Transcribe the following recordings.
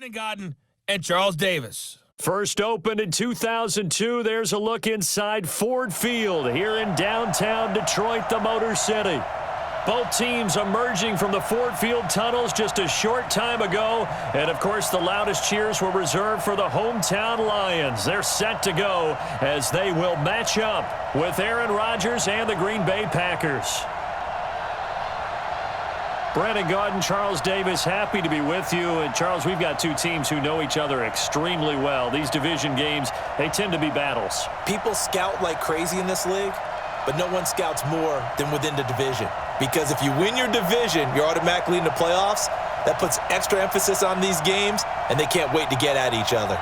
Brandon Gaudin and Charles Davis. First opened in 2002, there's a look inside Ford Field here in downtown Detroit, the Motor City. Both teams emerging from the Ford Field tunnels just a short time ago. And, of course, the loudest cheers were reserved for the hometown Lions. They're set to go as they will match up with Aaron Rodgers and the Green Bay Packers. Brandon Gaudin, Charles Davis, happy to be with you. And, Charles, we've got two teams who know each other extremely well. These division games, they tend to be battles. People scout like crazy in this league, but no one scouts more than within the division. Because if you win your division, you're automatically in the playoffs. That puts extra emphasis on these games, and they can't wait to get at each other.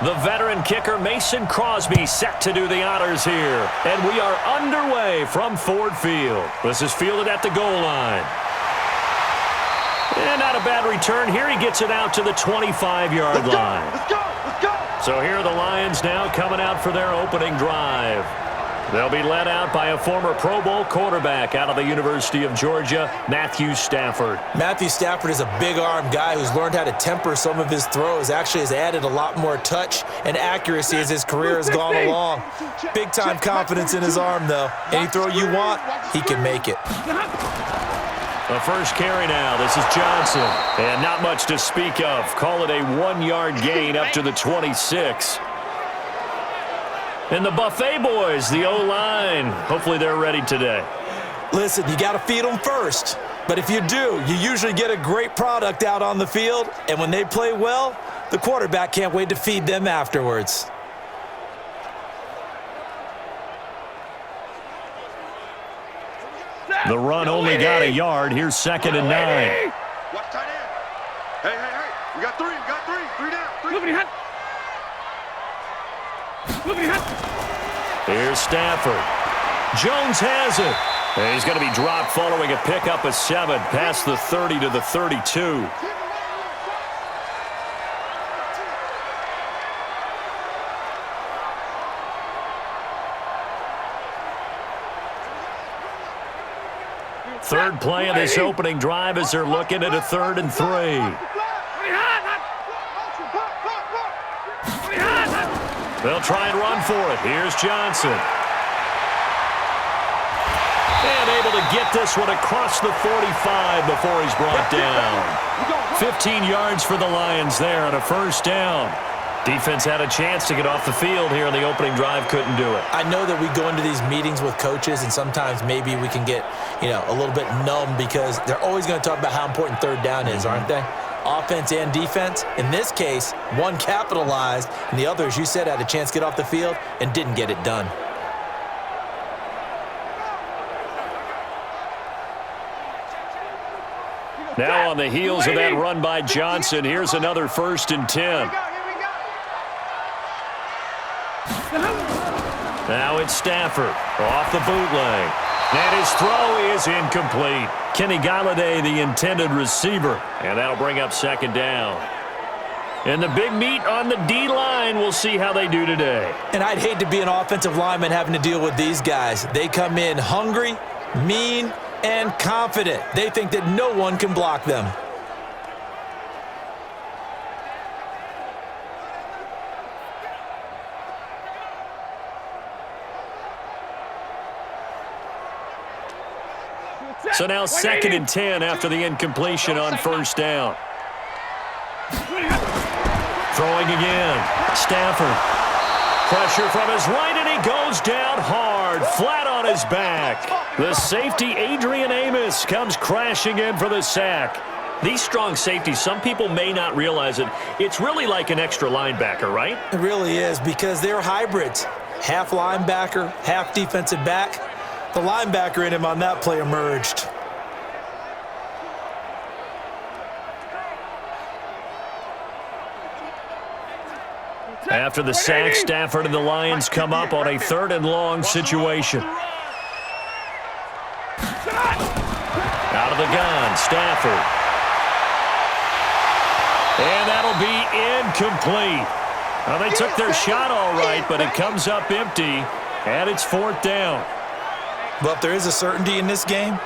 The veteran kicker Mason Crosby set to do the honors here. And we are underway from Ford Field. This is fielded at the goal line. And not a bad return here. He gets it out to the 25-yard line. Let's go! Let's go! So here are the Lions now coming out for their opening drive. They'll be led out by a former Pro Bowl quarterback out of the University of Georgia, Matthew Stafford. Matthew Stafford is a big-arm guy who's learned how to temper some of his throws. Actually has added a lot more touch and accuracy as his career has gone along. Big-time confidence in his arm, though. Any throw you want, he can make it. The first carry now. This is Johnson. And not much to speak of. Call it a 1-yard gain up to the 26. And the Buffet boys, the O-line, hopefully they're ready today. Listen, you got to feed them first. But if you do, you usually get a great product out on the field. And when they play well, the quarterback can't wait to feed them afterwards. The run only got a yard. Here's 2nd and 9. Watch tight end. Hey. We got three. Three down. Here's Stafford. Jones has it. And he's going to be dropped following a pickup of 7 past the 30 to the 32. Third play of this opening drive as they're looking at a 3rd and 3. They'll try and run for it. Here's Johnson. And able to get this one across the 45 before he's brought down. 15 yards for the Lions there on a first down. Defense had a chance to get off the field here in the opening drive, couldn't do it. I know that we go into these meetings with coaches, and sometimes maybe we can get, a little bit numb because they're always going to talk about how important 3rd down is, aren't they? Offense and defense. In this case, one capitalized, and the other, as you said, had a chance to get off the field and didn't get it done. Now on the heels of that run by Johnson, here's another 1st and 10. Now it's Stafford off the bootleg. And his throw is incomplete. Kenny Galladay, the intended receiver. And that'll bring up 2nd down. And the big meat on the D-line, we'll see how they do today. And I'd hate to be an offensive lineman having to deal with these guys. They come in hungry, mean, and confident. They think that no one can block them. So now 2nd and 10 after the incompletion on 1st down. Throwing again. Stafford. Pressure from his right, and he goes down hard, flat on his back. The safety, Adrian Amos, comes crashing in for the sack. These strong safeties, some people may not realize it. It's really like an extra linebacker, right? It really is, because they're hybrids. Half linebacker, half defensive back. The linebacker in him on that play emerged. After the sack, Stafford and the Lions come up on a 3rd and long situation. Out of the gun, Stafford. And that'll be incomplete. Well, they took their shot all right, but it comes up empty, and it's 4th down. Well, if there is a certainty in this game,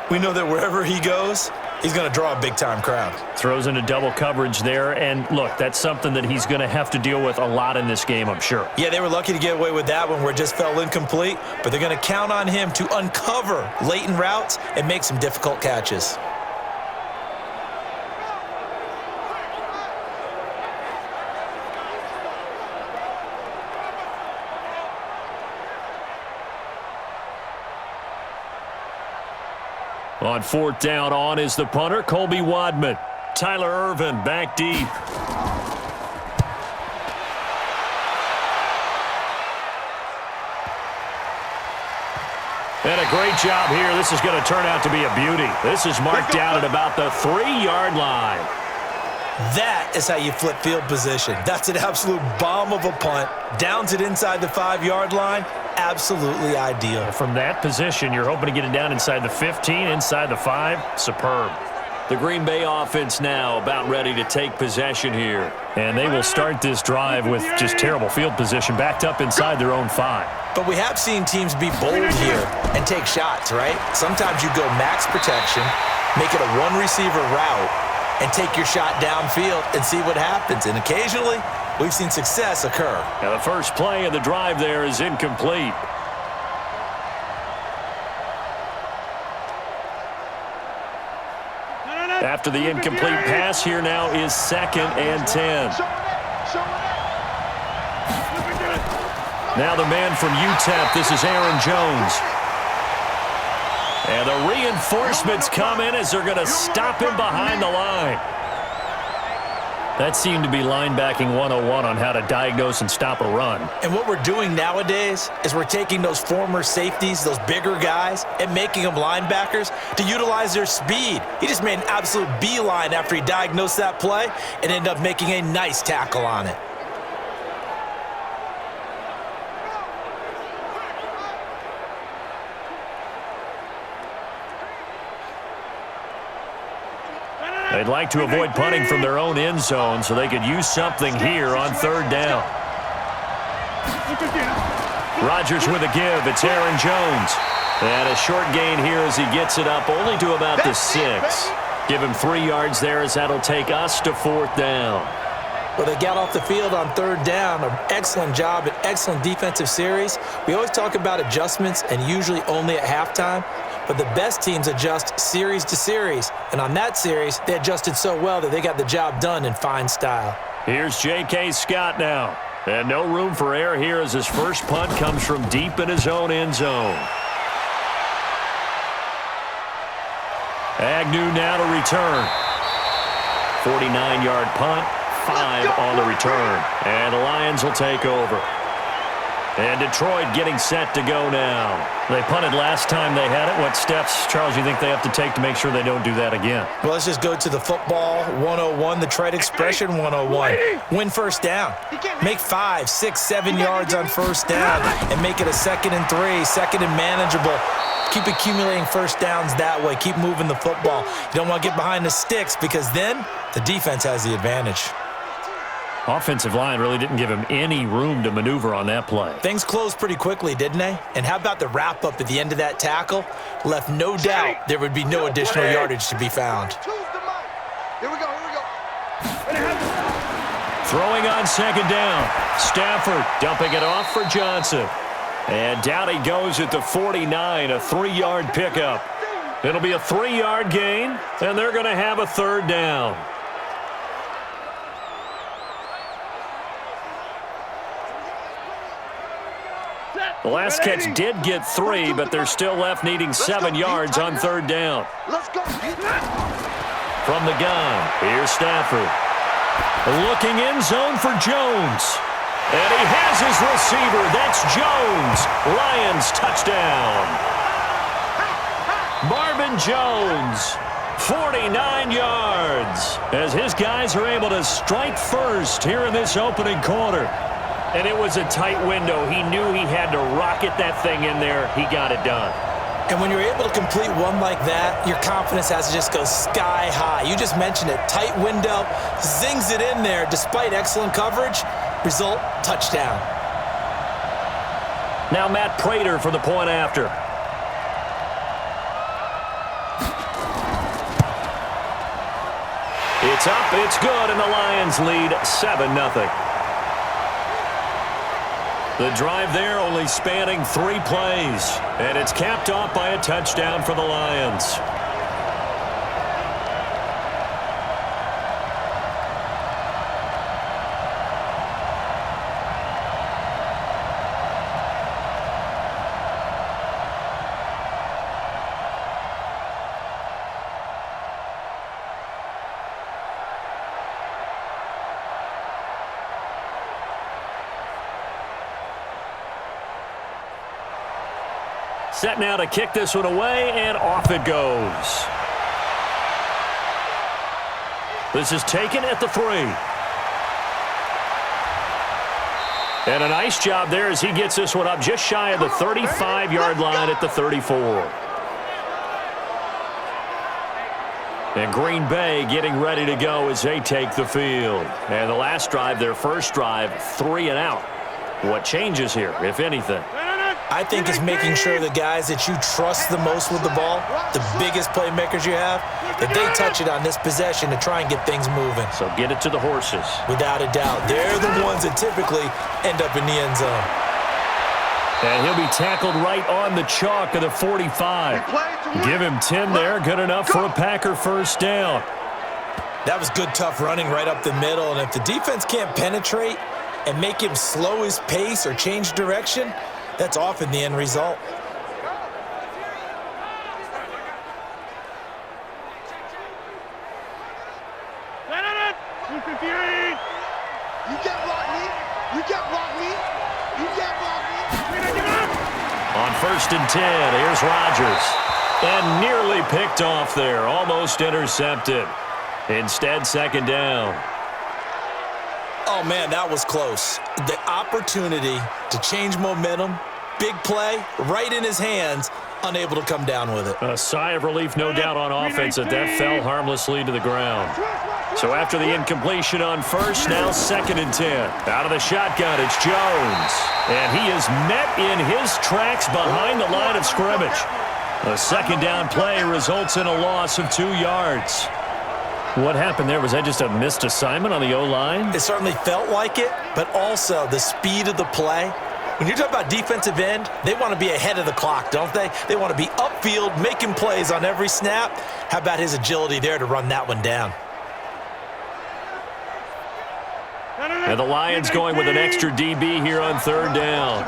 we know that wherever he goes, he's going to draw a big-time crowd. Throws into double coverage there, and look, that's something that he's going to have to deal with a lot in this game, I'm sure. Yeah, they were lucky to get away with that one where it just fell incomplete, but they're going to count on him to uncover latent routes and make some difficult catches. On 4th down, on is the punter, Colby Wadman. Tyler Irvin back deep. And a great job here. This is going to turn out to be a beauty. This is marked down at about the 3-yard line. That is how you flip field position. That's an absolute bomb of a punt. Downs it inside the 5-yard line. Absolutely ideal. From that position, you're hoping to get it down inside the 15, inside the 5. Superb. The Green Bay offense now about ready to take possession here. And they will start this drive with just terrible field position, backed up inside their own 5. But we have seen teams be bold here and take shots, right? Sometimes you go max protection, make it a one-receiver route, and take your shot downfield and see what happens. And occasionally, we've seen success occur. Now the first play of the drive there is incomplete. After the incomplete pass, here now is 2nd and 10. Now the man from UTEP, this is Aaron Jones. And the reinforcements come in as they're going to stop him behind the line. That seemed to be linebacking 101 on how to diagnose and stop a run. And what we're doing nowadays is we're taking those former safeties, those bigger guys, and making them linebackers to utilize their speed. He just made an absolute beeline after he diagnosed that play and ended up making a nice tackle on it. They'd like to avoid punting from their own end zone so they could use something here on 3rd down. Rodgers with a give. It's Aaron Jones. And a short gain here as he gets it up only to about the 6. Give him 3 yards there as that'll take us to 4th down. Well, they got off the field on 3rd down. An excellent job, an excellent defensive series. We always talk about adjustments and usually only at halftime. But the best teams adjust series to series. And on that series, they adjusted so well that they got the job done in fine style. Here's J.K. Scott now. And no room for error here as his first punt comes from deep in his own end zone. Agnew now to return. 49-yard punt, 5 on the return. And the Lions will take over. And Detroit getting set to go now. They punted last time they had it. What steps, Charles, you think they have to take to make sure they don't do that again? Well, let's just go to the football 101, the trade expression 101. Win first down. Make 5, 6, 7 yards on first down and make it a 2nd and 3, 2nd and manageable. Keep accumulating first downs that way. Keep moving the football. You don't want to get behind the sticks because then the defense has the advantage. Offensive line really didn't give him any room to maneuver on that play. Things closed pretty quickly, didn't they? And how about the wrap-up at the end of that tackle? Left no doubt there would be no additional yardage to be found. Here we go. Throwing on 2nd down. Stafford dumping it off for Johnson. And down he goes at the 49, a 3-yard pickup. It'll be a 3-yard gain, and they're going to have a 3rd down. The last catch did get 3, but they're still left needing 7 yards on 3rd down. Let's go. From the gun, here's Stafford. Looking in zone for Jones. And he has his receiver. That's Jones. Lions touchdown. Marvin Jones, 49 yards. As his guys are able to strike first here in this opening quarter. And it was a tight window. He knew he had to rocket that thing in there. He got it done. And when you're able to complete one like that, your confidence has to just go sky high. You just mentioned it. Tight window, zings it in there despite excellent coverage. Result, touchdown. Now Matt Prater for the point after. It's up, it's good, and the Lions lead 7-0. The drive there only spanning 3 plays, and it's capped off by a touchdown for the Lions. Set now to kick this one away, and off it goes. This is taken at the 3. And a nice job there as he gets this one up just shy of the 35-yard line at the 34. And Green Bay getting ready to go as they take the field. And the last drive, their first drive, 3 and out. What changes here, if anything? I think it's making sure the guys that you trust the most with the ball, the biggest playmakers you have, that they touch it on this possession to try and get things moving. So get it to the horses. Without a doubt. They're the ones that typically end up in the end zone. And he'll be tackled right on the chalk of the 45. Give him 10 there. Good enough for a Packer first down. That was good, tough running right up the middle. And if the defense can't penetrate and make him slow his pace or change direction, that's often the end result. You can't block me. You can't block me. You can't block me. On 1st and 10, here's Rodgers. And nearly picked off there. Almost intercepted. Instead, 2nd down. Oh, man, that was close. The opportunity to change momentum, big play, right in his hands, unable to come down with it. A sigh of relief, no doubt, on offense that fell harmlessly to the ground. So after the incompletion on 1st, now 2nd and 10. Out of the shotgun, it's Jones. And he is met in his tracks behind the line of scrimmage. A 2nd down play results in a loss of 2 yards. What happened there? Was that just a missed assignment on the O-line? It certainly felt like it, but also the speed of the play. When you're talking about defensive end, they want to be ahead of the clock, don't they? They want to be upfield, making plays on every snap. How about his agility there to run that one down? And the Lions going with an extra DB here on 3rd down.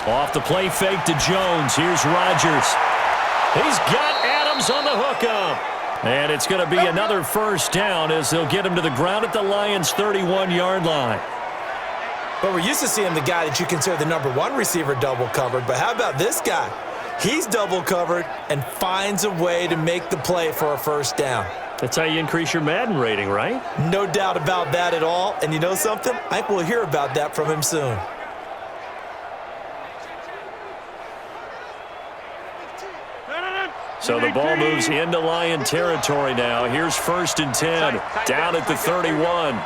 Off the play fake to Jones. Here's Rodgers. He's got Adams on the hookup. And it's going to be another first down as they'll get him to the ground at the Lions' 31-yard line. But we're used to seeing the guy that you consider the #1 receiver double covered. But how about this guy? He's double covered and finds a way to make the play for a first down. That's how you increase your Madden rating, right? No doubt about that at all. And you know something? I think we'll hear about that from him soon. So the ball moves into Lion territory now. Here's 1st and 10, down at the 31.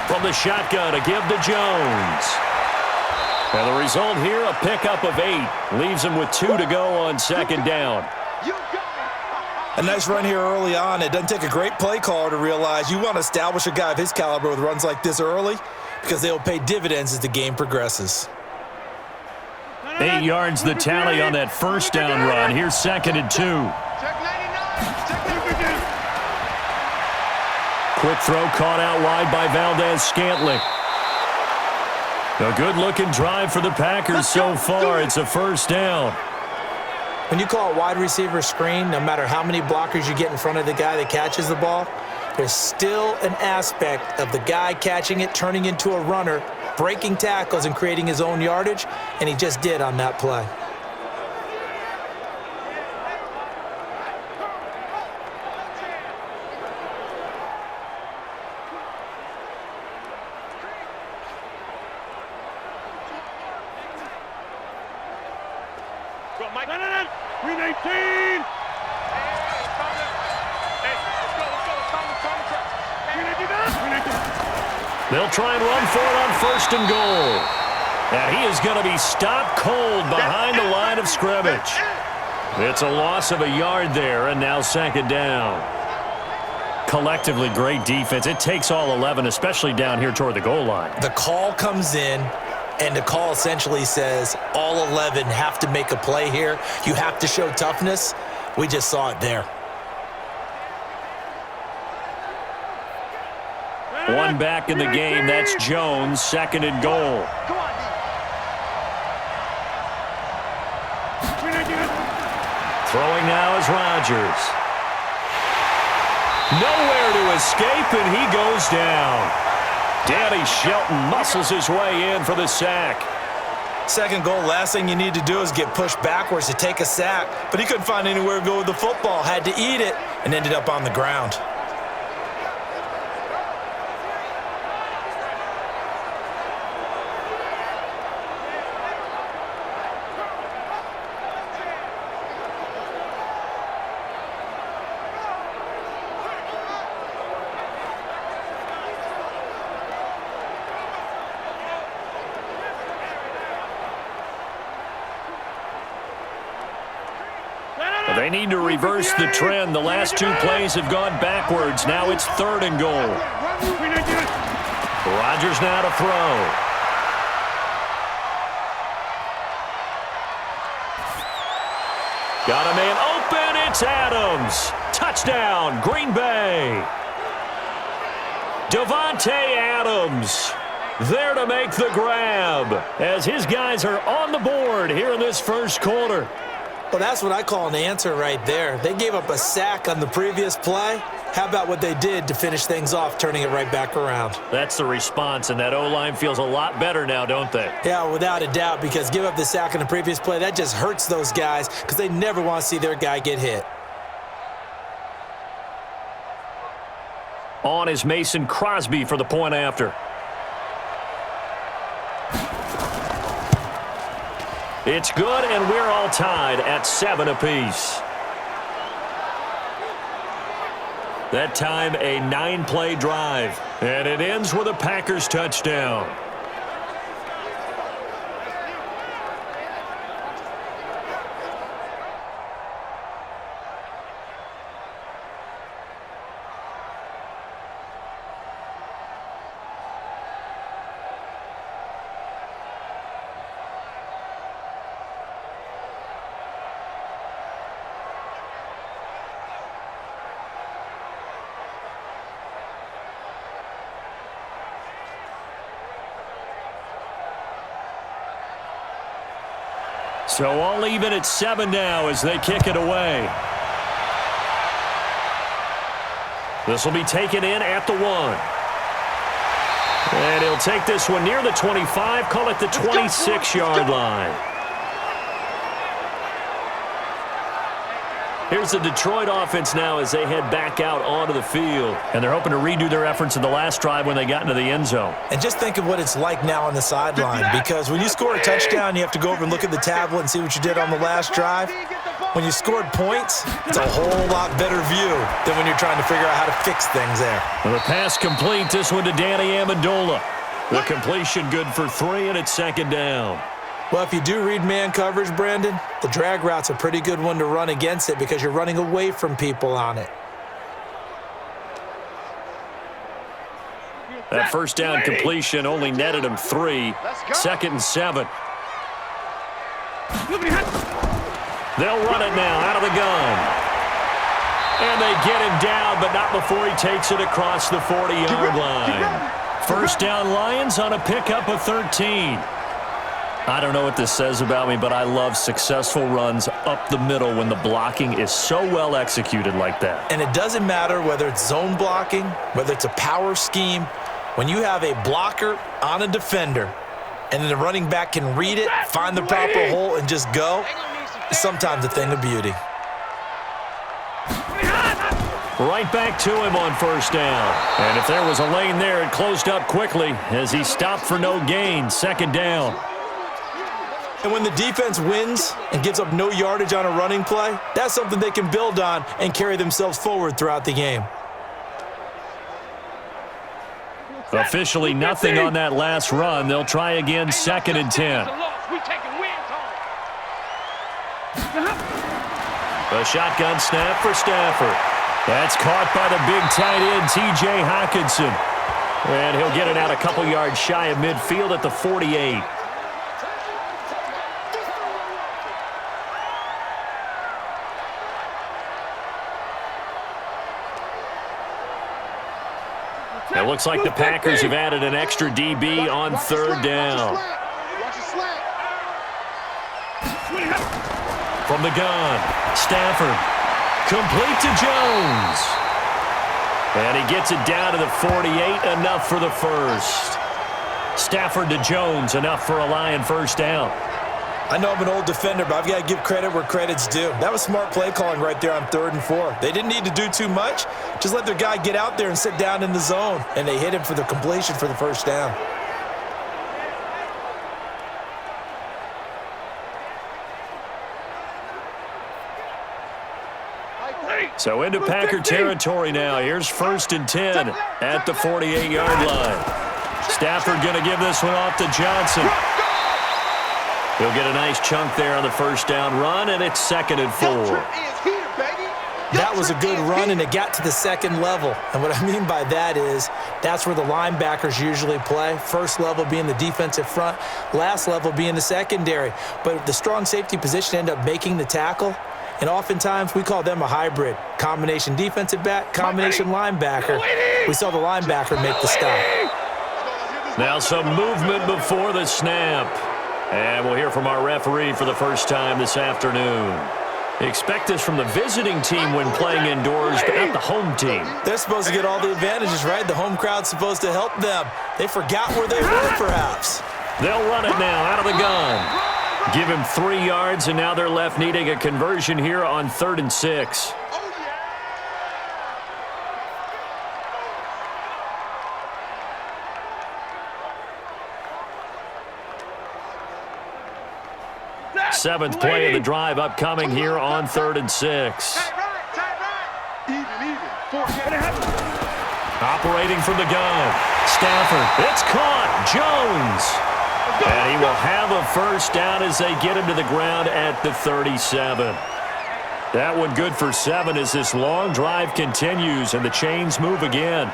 From the shotgun, a give to Jones. And the result here, a pickup of 8. Leaves him with 2 to go on 2nd down. A nice run here early on. It doesn't take a great play caller to realize you want to establish a guy of his caliber with runs like this early because they will pay dividends as the game progresses. 8 yards the tally on that first down run. Here's 2nd and 2. Quick throw caught out wide by Valdez-Scantling. A good-looking drive for the Packers so far. It's a first down. When you call a wide receiver screen, no matter how many blockers you get in front of the guy that catches the ball, there's still an aspect of the guy catching it, turning into a runner, breaking tackles and creating his own yardage, and he just did on that play. Mike. Green 18. They'll try and run for it on 1st and goal. And he is going to be stopped cold behind the line of scrimmage. It's a loss of a yard there, and now 2nd down. Collectively, great defense. It takes all 11, especially down here toward the goal line. The call comes in, and the call essentially says all 11 have to make a play here. You have to show toughness. We just saw it there. One back in the game. That's Jones. 2nd and goal. Throwing now is Rodgers. Nowhere to escape, and he goes down. Danny Shelton muscles his way in for the sack. 2nd goal, last thing you need to do is get pushed backwards to take a sack. But he couldn't find anywhere to go with the football. Had to eat it and ended up on the ground. They need to reverse the trend. The last 2 plays have gone backwards. Now it's 3rd and goal. Rodgers now to throw. Got a man open. It's Adams. Touchdown, Green Bay. Devontae Adams there to make the grab as his guys are on the board here in this 1st quarter. Well, that's what I call an answer right there. They gave up a sack on the previous play. How about what they did to finish things off, turning it right back around? That's the response, and that O-line feels a lot better now, don't they? Yeah, without a doubt, because give up the sack on the previous play, that just hurts those guys because they never want to see their guy get hit. On is Mason Crosby for the point after. It's good, and we're all tied at 7 apiece. That time, a 9-play drive, and it ends with a Packers touchdown. So all even at 7 now as they kick it away. This will be taken in at the 1. And he'll take this one near the 25, call it the 26-yard line. Here's the Detroit offense now as they head back out onto the field. And they're hoping to redo their efforts in the last drive when they got into the end zone. And just think of what it's like now on the sideline, because when you score a touchdown, you have to go over and look at the tablet and see what you did on the last drive. When you scored points, it's a whole lot better view than when you're trying to figure out how to fix things there. Well, the pass complete. This one to Danny Amendola. The completion good for 3, and it's 2nd down. Well, if you do read man coverage, Brandon, the drag route's a pretty good one to run against it because you're running away from people on it. That first down completion only netted him 3. 2nd and 7. They'll run it now out of the gun. And they get him down, but not before he takes it across the 40-yard line. First down Lions on a pickup of 13. I don't know what this says about me, but I love successful runs up the middle when the blocking is so well executed like that. And it doesn't matter whether it's zone blocking, whether it's a power scheme. When you have a blocker on a defender and then the running back can read it, find the proper hole, and just go, it's sometimes a thing of beauty. Right back to him on first down. And if there was a lane there, it closed up quickly as he stopped for no gain. 2nd down. And when the defense wins and gives up no yardage on a running play, that's something they can build on and carry themselves forward throughout the game. Officially nothing on that last run. They'll try again, 2nd and 10. A shotgun snap for Stafford. That's caught by the big tight end, T.J. Hockenson. And he'll get it out a couple yards shy of midfield at the 48. It looks like the Packers have added an extra DB on 3rd down. From the gun, Stafford, complete to Jones. And he gets it down to the 48, enough for the first. Stafford to Jones, enough for a Lion first down. I know I'm an old defender, but I've got to give credit where credit's due. That was smart play calling right there on 3rd and 4. They didn't need to do too much. Just let their guy get out there and sit down in the zone. And they hit him for the completion for the first down. So into Packer territory now. Here's 1st and 10 at the 48-yard line. Stafford going to give this one off to Johnson. He'll get a nice chunk there on the first down run, and it's 2nd and 4. That was a good run, and it got to the 2nd level. And what I mean by that is that's where the linebackers usually play. First level being the defensive front, last level being the secondary. But the strong safety position ended up making the tackle. And oftentimes we call them a hybrid. Combination defensive back, combination linebacker. We saw the linebacker make the stop. Now some movement before the snap. And we'll hear from our referee for the first time this afternoon. Expect this from the visiting team when playing indoors, but not the home team. They're supposed to get all the advantages, right? The home crowd's supposed to help them. They forgot where they were, perhaps. They'll run it now out of the gun. Give him 3 yards, and now they're left needing a conversion here on 3rd and 6. Seventh play of the drive upcoming here on 3rd and 6. Operating from the gun. Stafford. It's caught. Jones. And he will have a first down as they get him to the ground at the 37. That one good for 7 as this long drive continues and the chains move again.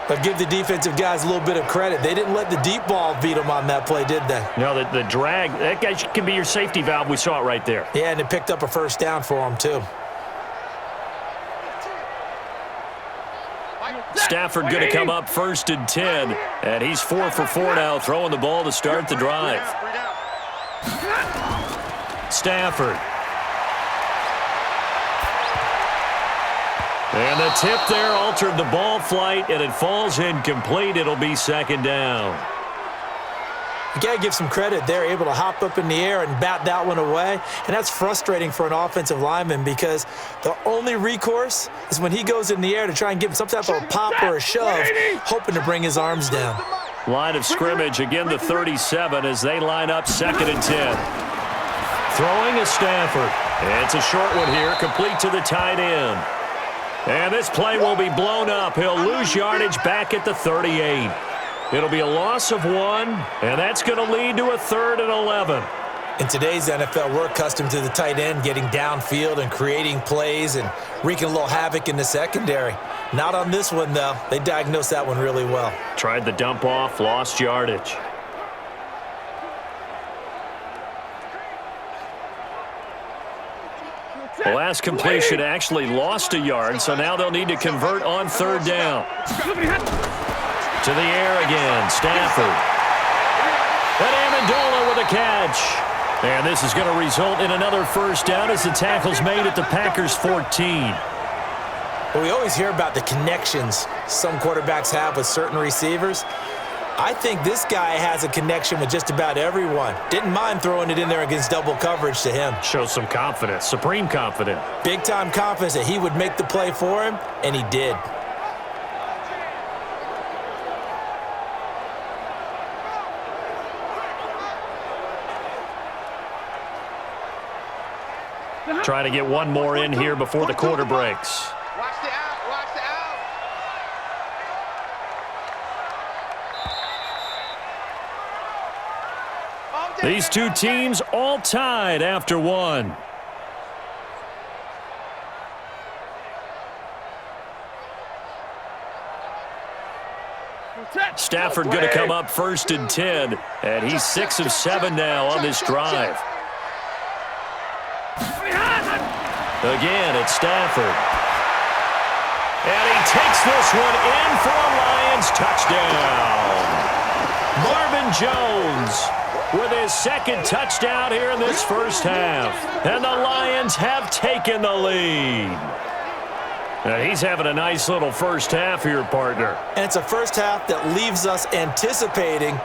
But give the defensive guys a little bit of credit. They didn't let the deep ball beat them on that play, did they? No, the drag, that guy can be your safety valve. We saw it right there. Yeah, and it picked up a first down for them, too. Stafford going to come up 1st and 10, and he's 4 for 4 now, throwing the ball to start the drive. Stafford. And the tip there altered the ball flight, and it falls incomplete. It'll be 2nd down. You got to give some credit. They're able to hop up in the air and bat that one away, and that's frustrating for an offensive lineman because the only recourse is when he goes in the air to try and give him some type of a pop or a shove, hoping to bring his arms down. Line of scrimmage, again the 37 as they line up 2nd and 10. Throwing is Stafford. It's a short one here, complete to the tight end. And this play will be blown up. He'll lose yardage back at the 38. It'll be a loss of 1, and that's going to lead to a 3rd and 11. In today's NFL, we're accustomed to the tight end getting downfield and creating plays and wreaking a little havoc in the secondary. Not on this one, though. They diagnosed that one really well. Tried the dump off, lost yardage. The last completion actually lost a yard, so now they'll need to convert on 3rd down. To the air again, Stafford. And Amendola with a catch. And this is going to result in another first down as the tackle's made at the Packers' 14. Well, we always hear about the connections some quarterbacks have with certain receivers. I think this guy has a connection with just about everyone. Didn't mind throwing it in there against double coverage to him. Shows some confidence, supreme confidence. Big-time confidence that he would make the play for him, and he did. Trying to get one more in here before the quarter breaks. Watch the out. Watch the out. These two teams all tied after one. Stafford going to come up 1st and 10, and he's 6 of 7 now on this drive. Again, it's Stafford. And he takes this one in for a Lions touchdown. Marvin Jones with his 2nd touchdown here in this first half. And the Lions have taken the lead. Now, he's having a nice little first half here, partner. And it's a first half that leaves us anticipating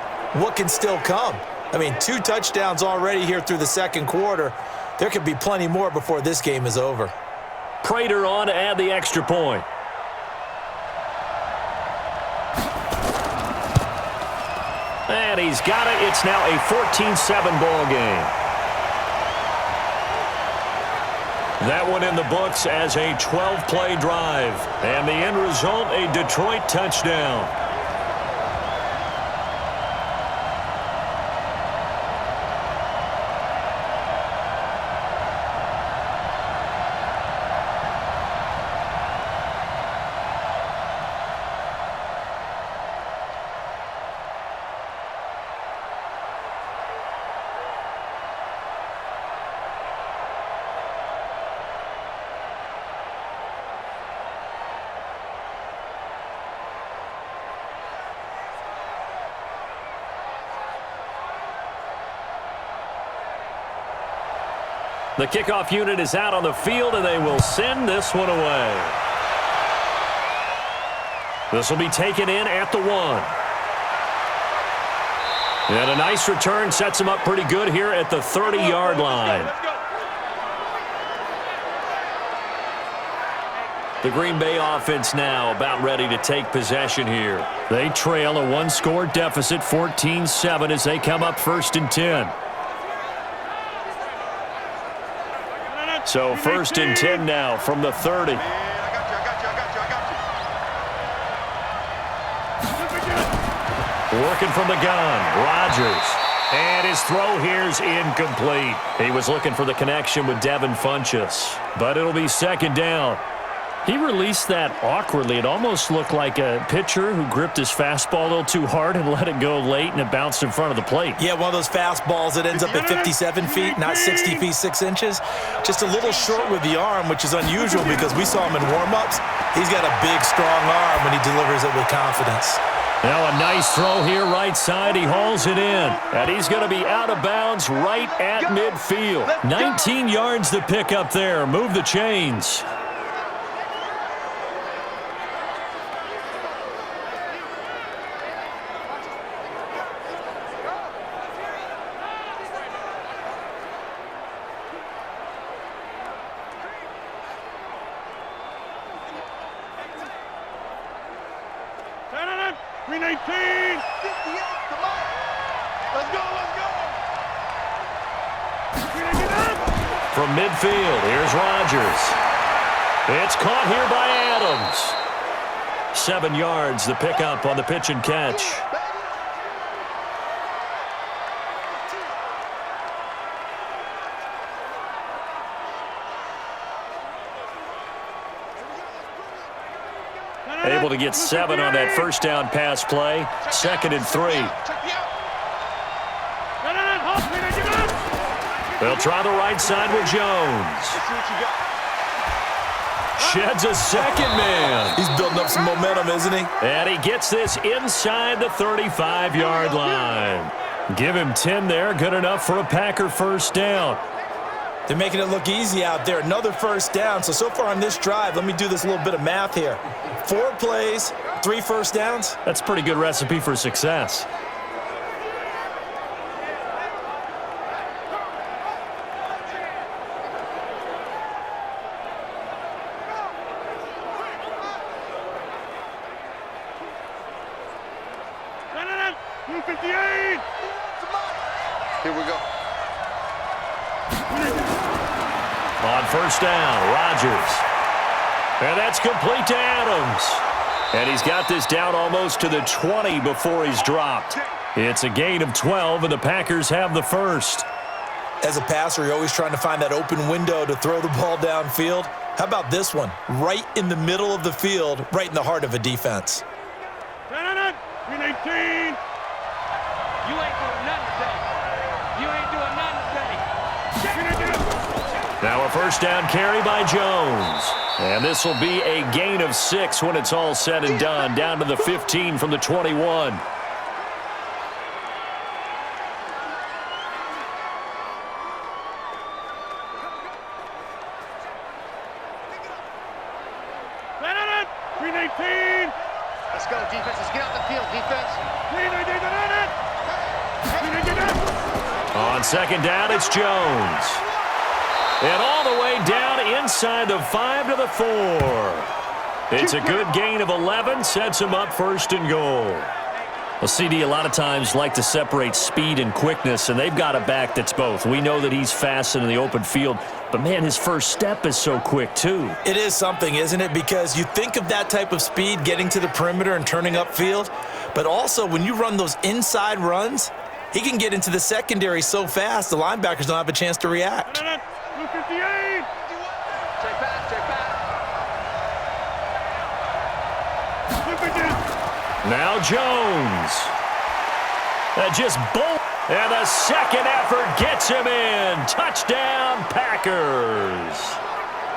what can still come. I mean, 2 touchdowns already here through the second quarter. There could be plenty more before this game is over. Prater on to add the extra point. And he's got it. It's now a 14-7 ball game. That one in the books as a 12-play drive. And the end result, a Detroit touchdown. The kickoff unit is out on the field, and they will send this one away. This will be taken in at the 1. And a nice return sets him up pretty good here at the 30-yard line. The Green Bay offense now about ready to take possession here. They trail a 1-score deficit, 14-7, as they come up 1st and 10. So 1st and 10 now from the 30. I got you. Working from the gun, Rodgers. And his throw here's incomplete. He was looking for the connection with Devin Funchess, but it'll be 2nd down. He released that awkwardly. It almost looked like a pitcher who gripped his fastball a little too hard and let it go late, and it bounced in front of the plate. Yeah, one of those fastballs that ends up at 57 feet, not 60 feet, 6 inches. Just a little short with the arm, which is unusual because we saw him in warm-ups. He's got a big, strong arm when he delivers it with confidence. Now a nice throw here right side. He hauls it in. And he's going to be out of bounds right at midfield. 19 yards to pick up there. Move the chains. From midfield, here's Rodgers. It's caught here by Adams. 7 yards, the pickup on the pitch and catch. Able to get 7 on that first down pass play. 2nd and 3. They'll try the right side with Jones. Sheds a 2nd man. He's building up some momentum, isn't he? And he gets this inside the 35-yard line. Give him 10 there. Good enough for a Packer first down. They're making it look easy out there. Another first down. So far on this drive, let me do this little bit of math here. 4 plays, 3 first downs. That's a pretty good recipe for success. Here we go. On first down, Rodgers. And that's complete to Adams. And he's got this down almost to the 20 before he's dropped. It's a gain of 12, and the Packers have the first. As a passer, you're always trying to find that open window to throw the ball downfield. How about this one? Right in the middle of the field, right in the heart of a defense. 319. You ain't doing nothing today. You ain't doing nothing today. Now a first down carry by Jones. And this will be a gain of 6 when it's all said and done, down to the 15 from the 21. Let's go, defense. Let's get out the field, defense. On second down, it's Jones. And all the way down inside the 5 to the 4. It's a good gain of 11, sets him up first and goal. Well, CD, a lot of times like to separate speed and quickness, and they've got a back that's both. We know that he's fast in the open field, but, man, his first step is so quick, too. It is something, isn't it? Because you think of that type of speed getting to the perimeter and turning upfield, but also when you run those inside runs, he can get into the secondary so fast the linebackers don't have a chance to react. 258. Check back, check back. Now Jones. Just bolt. And the second effort gets him in. Touchdown, Packers.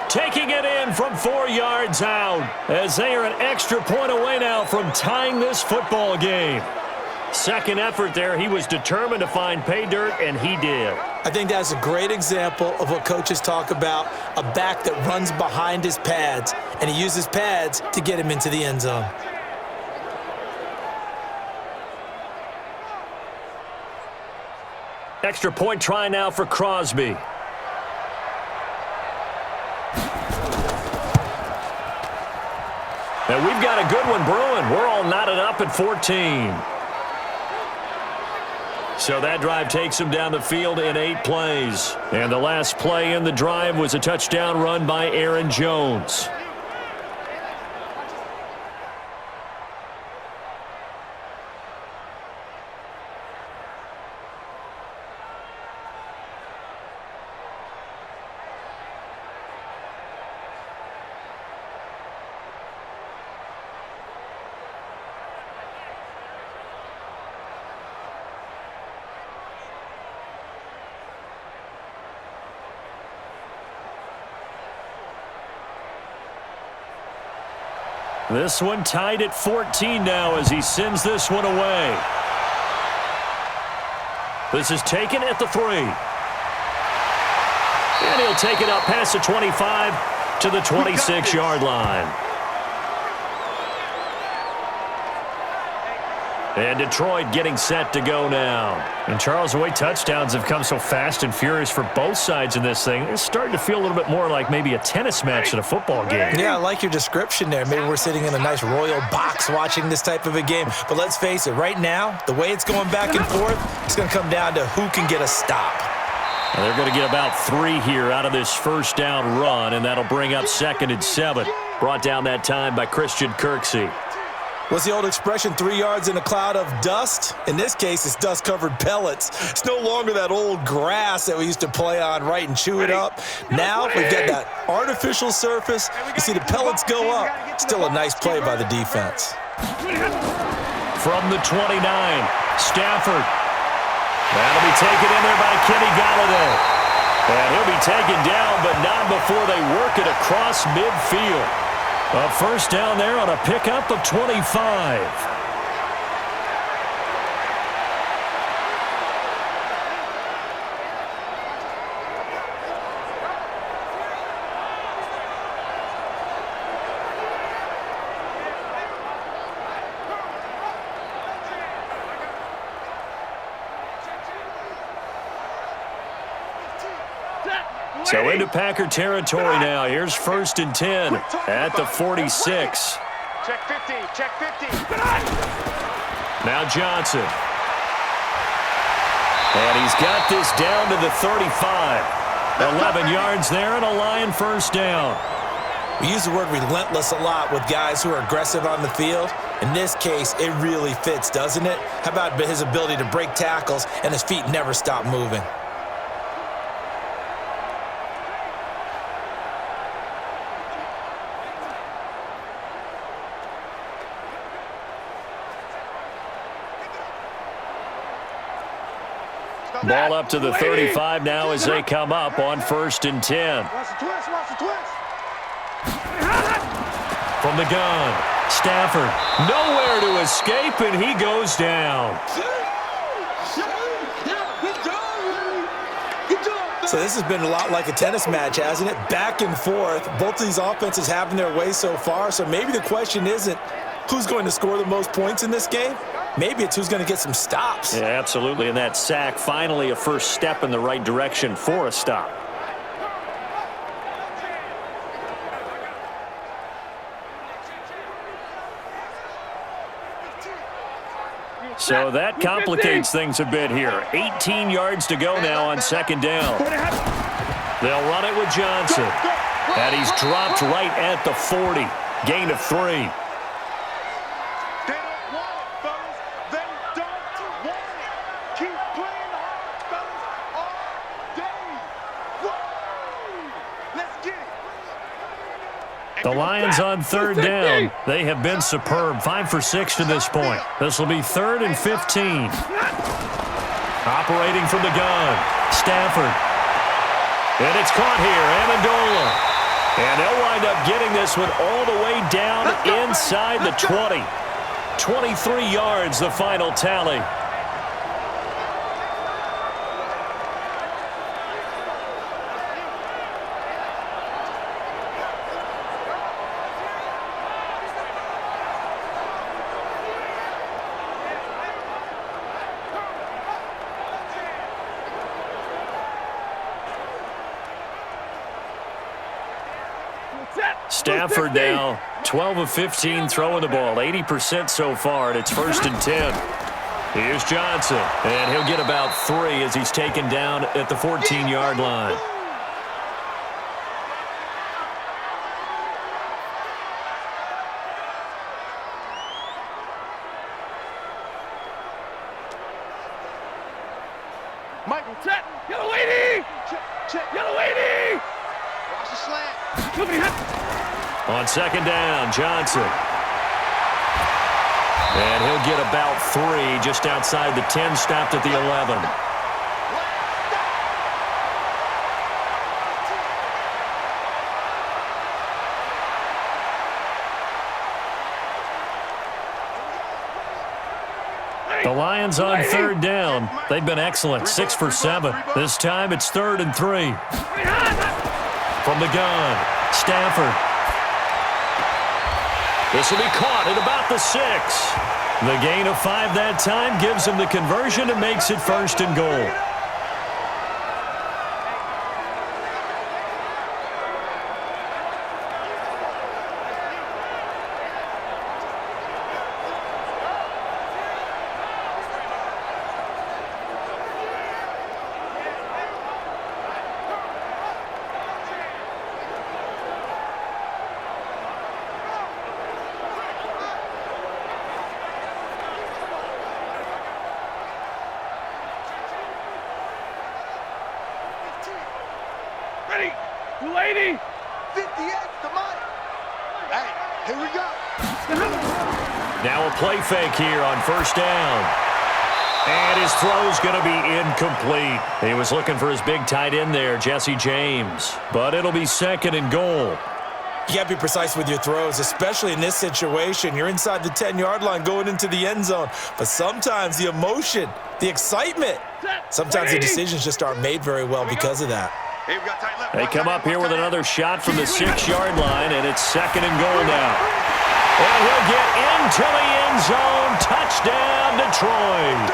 Taking it in from 4 yards out as they are an extra point away now from tying this football game. Second effort there, he was determined to find pay dirt, and he did. I think that's a great example of what coaches talk about, a back that runs behind his pads, and he uses pads to get him into the end zone. Extra point try now for Crosby. And we've got a good one brewing. We're all knotted up at 14. So that drive takes him down the field in 8 plays. And the last play in the drive was a touchdown run by Aaron Jones. This one tied at 14 now as he sends this one away. This is taken at the 3. And he'll take it up past the 25 to the 26-yard line. And Detroit getting set to go now. And Charles, the way touchdowns have come so fast and furious for both sides in this thing, it's starting to feel a little bit more like maybe a tennis match than a football game. Yeah, I like your description there. Maybe we're sitting in a nice royal box watching this type of a game. But let's face it, right now, the way it's going back and forth, it's going to come down to who can get a stop. And they're going to get about 3 here out of this first down run, and that'll bring up 2nd and 7. Brought down that time by Christian Kirksey. What's the old expression, 3 yards in a cloud of dust? In this case, it's dust-covered pellets. It's no longer that old grass that we used to play on, right, and chew it up. Now we've got that artificial surface. You see the pellets go up. Still a nice play by the defense. From the 29, Stafford. That'll be taken in there by Kenny Golladay. And he'll be taken down, but not before they work it across midfield. A first down there on a pickup of 25. So into Packer territory now. Here's 1st and 10 at the 46. Check 50, check 50. Now Johnson. And he's got this down to the 35. 11 yards there and a Lion first down. We use the word relentless a lot with guys who are aggressive on the field. In this case, it really fits, doesn't it? How about his ability to break tackles and his feet never stop moving? Ball up to the 35 now as they come up on 1st and 10. Watch the twist, watch the twist. From the gun, Stafford nowhere to escape, and he goes down. So this has been a lot like a tennis match, hasn't it? Back and forth. Both of these offenses having their way so far. So maybe the question isn't who's going to score the most points in this game. Maybe it's who's going to get some stops. Yeah, absolutely. And that sack, finally a first step in the right direction for a stop. So that complicates things a bit here. 18 yards to go now on 2nd down. They'll run it with Johnson. And he's dropped right at the 40. Gain of 3. The Lions on 3rd down. They have been superb. 5 for 6 to this point. This will be 3rd and 15. Operating from the gun, Stafford. And it's caught here, Amendola. And they'll wind up getting this one all the way down inside the 20. 23 yards, the final tally. Stafford now 12 of 15 throwing the ball, 80% so far, and it's 1st and 10. Here's Johnson, and he'll get about 3 as he's taken down at the 14-yard line. Michael, check. Yellow 80. Check. Yellow 80. Watch the slant. On 2nd down, Johnson. And he'll get about 3 just outside the 10, stopped at the 11. The Lions on 3rd down. They've been excellent, 6 for 7. This time it's 3rd and 3. From the gun, Stafford. This will be caught at about the 6. The gain of 5 that time gives him the conversion and makes it 1st and goal. Ready. 280. 58, the money. Hey, here we go. Now a play fake here on 1st down. And his throw's going to be incomplete. He was looking for his big tight end there, Jesse James. But it'll be 2nd and goal. You got to be precise with your throws, especially in this situation. You're inside the 10-yard line going into the end zone. But sometimes the emotion, the excitement, sometimes the decisions just aren't made very well because of that. They come up here with another shot from the 6-yard line, and it's 2nd and goal now. And he'll get into the end zone. Touchdown, Detroit.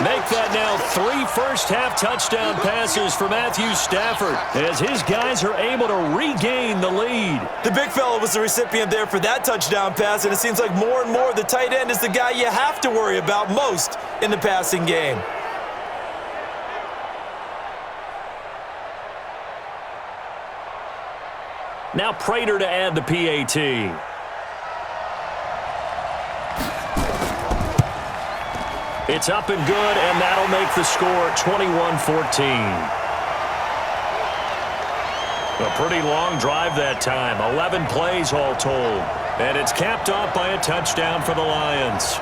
Make that now 3 first-half touchdown passes for Matthew Stafford as his guys are able to regain the lead. The big fella was the recipient there for that touchdown pass, and it seems like more and more the tight end is the guy you have to worry about most in the passing game. Now Prater to add the PAT. It's up and good, and that'll make the score 21-14. A pretty long drive that time, 11 plays all told. And it's capped off by a touchdown for the Lions.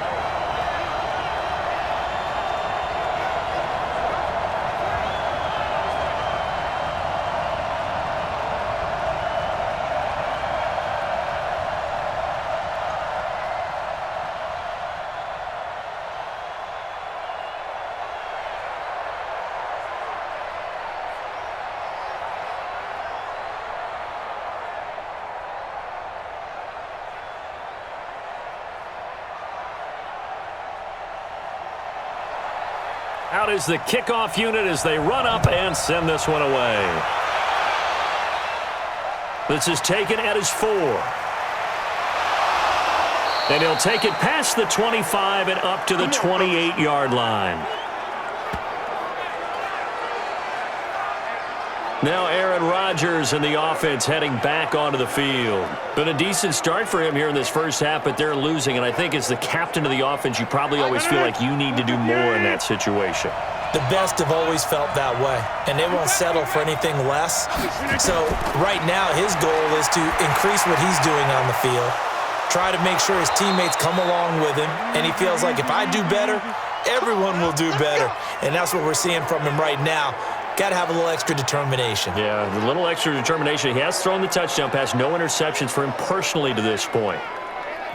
Out is the kickoff unit as they run up and send this one away. This is taken at his 4. And he'll take it past the 25 and up to the 28-yard line. Now Aaron Rodgers and the offense heading back onto the field. Been a decent start for him here in this first half, but they're losing. And I think as the captain of the offense, you probably always feel like you need to do more in that situation. The best have always felt that way, and they won't settle for anything less. So right now his goal is to increase what he's doing on the field, try to make sure his teammates come along with him, and he feels like if I do better, everyone will do better. And that's what we're seeing from him right now. Got to have a little extra determination. Yeah, a little extra determination. He has thrown the touchdown pass. No interceptions for him personally to this point.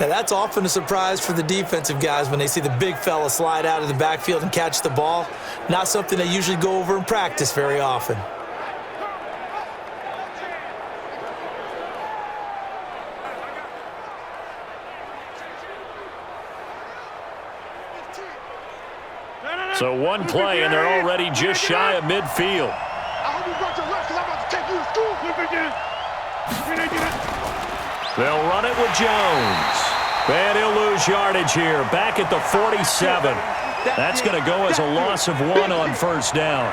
Now, that's often a surprise for the defensive guys when they see the big fella slide out of the backfield and catch the ball. Not something they usually go over in practice very often. So one play, and they're already just shy of midfield. I hope you brought your lunch because I'm about to take you to school. They'll run it with Jones. And he'll lose yardage here, back at the 47. That's going to go as a loss of 1 on first down.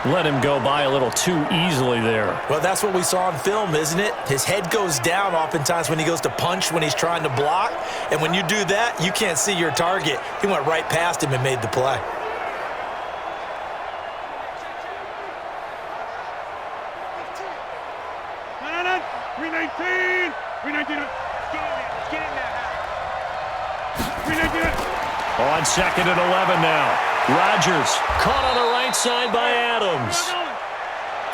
Let him go by a little too easily there. Well, that's what we saw on film, isn't it? His head goes down oftentimes when he goes to punch, when he's trying to block. And when you do that, you can't see your target. He went right past him and made the play. No. 319. 319. Get in there. 319. On 2nd and 11 now. Rodgers caught on the right side by Adams.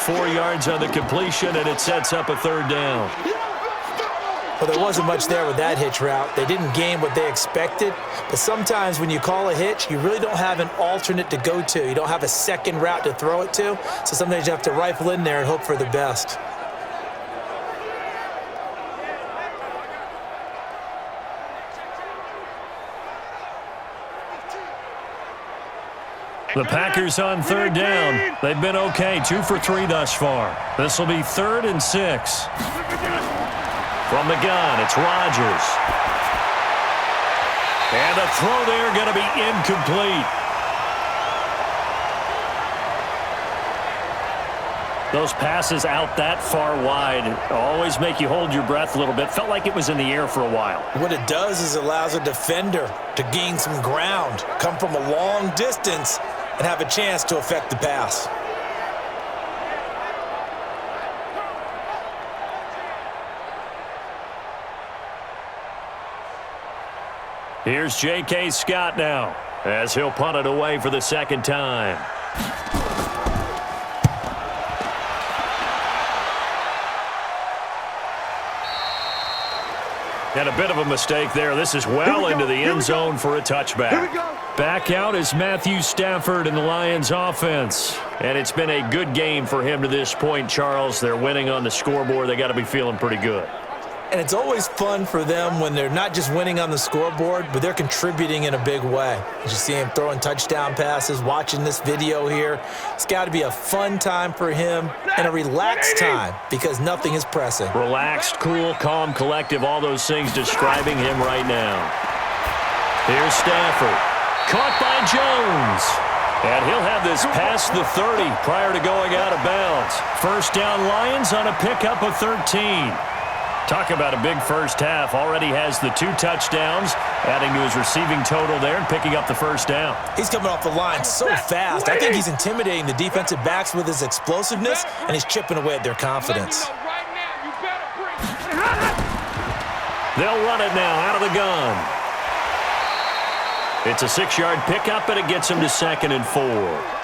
4 yards on the completion, and it sets up a third down. Well, there wasn't much there with that hitch route. They didn't gain what they expected. But sometimes when you call a hitch, you really don't have an alternate to go to. You don't have a second route to throw it to. So sometimes you have to rifle in there and hope for the best. The Packers on third down. They've been okay, 2 for 3 thus far. This will be 3rd and 6. From the gun, it's Rodgers. And the throw there going to be incomplete. Those passes out that far wide always make you hold your breath a little bit. Felt like it was in the air for a while. What it does is allows a defender to gain some ground, come from a long distance, and have a chance to affect the pass. Here's J.K. Scott now as he'll punt it away for the second time. And a bit of a mistake there. This is well into the end zone for a touchback. Back out is Matthew Stafford in the Lions offense. And it's been a good game for him to this point, Charles. They're winning on the scoreboard. They got to be feeling pretty good. And it's always fun for them when they're not just winning on the scoreboard, but they're contributing in a big way. As you see him throwing touchdown passes, watching this video here, it's got to be a fun time for him and a relaxed time because nothing is pressing. Relaxed, cool, calm, collective, all those things describing him right now. Here's Stafford. Caught by Jones. And he'll have this past the 30 prior to going out of bounds. First down Lions on a pickup of 13. Talk about a big first half. Already has the 2 touchdowns, adding to his receiving total there and picking up the first down. He's coming off the line so fast. I think he's intimidating the defensive backs with his explosiveness, and he's chipping away at their confidence. They'll run it now out of the gun. It's a 6-yard pickup, and it gets him to 2nd and 4.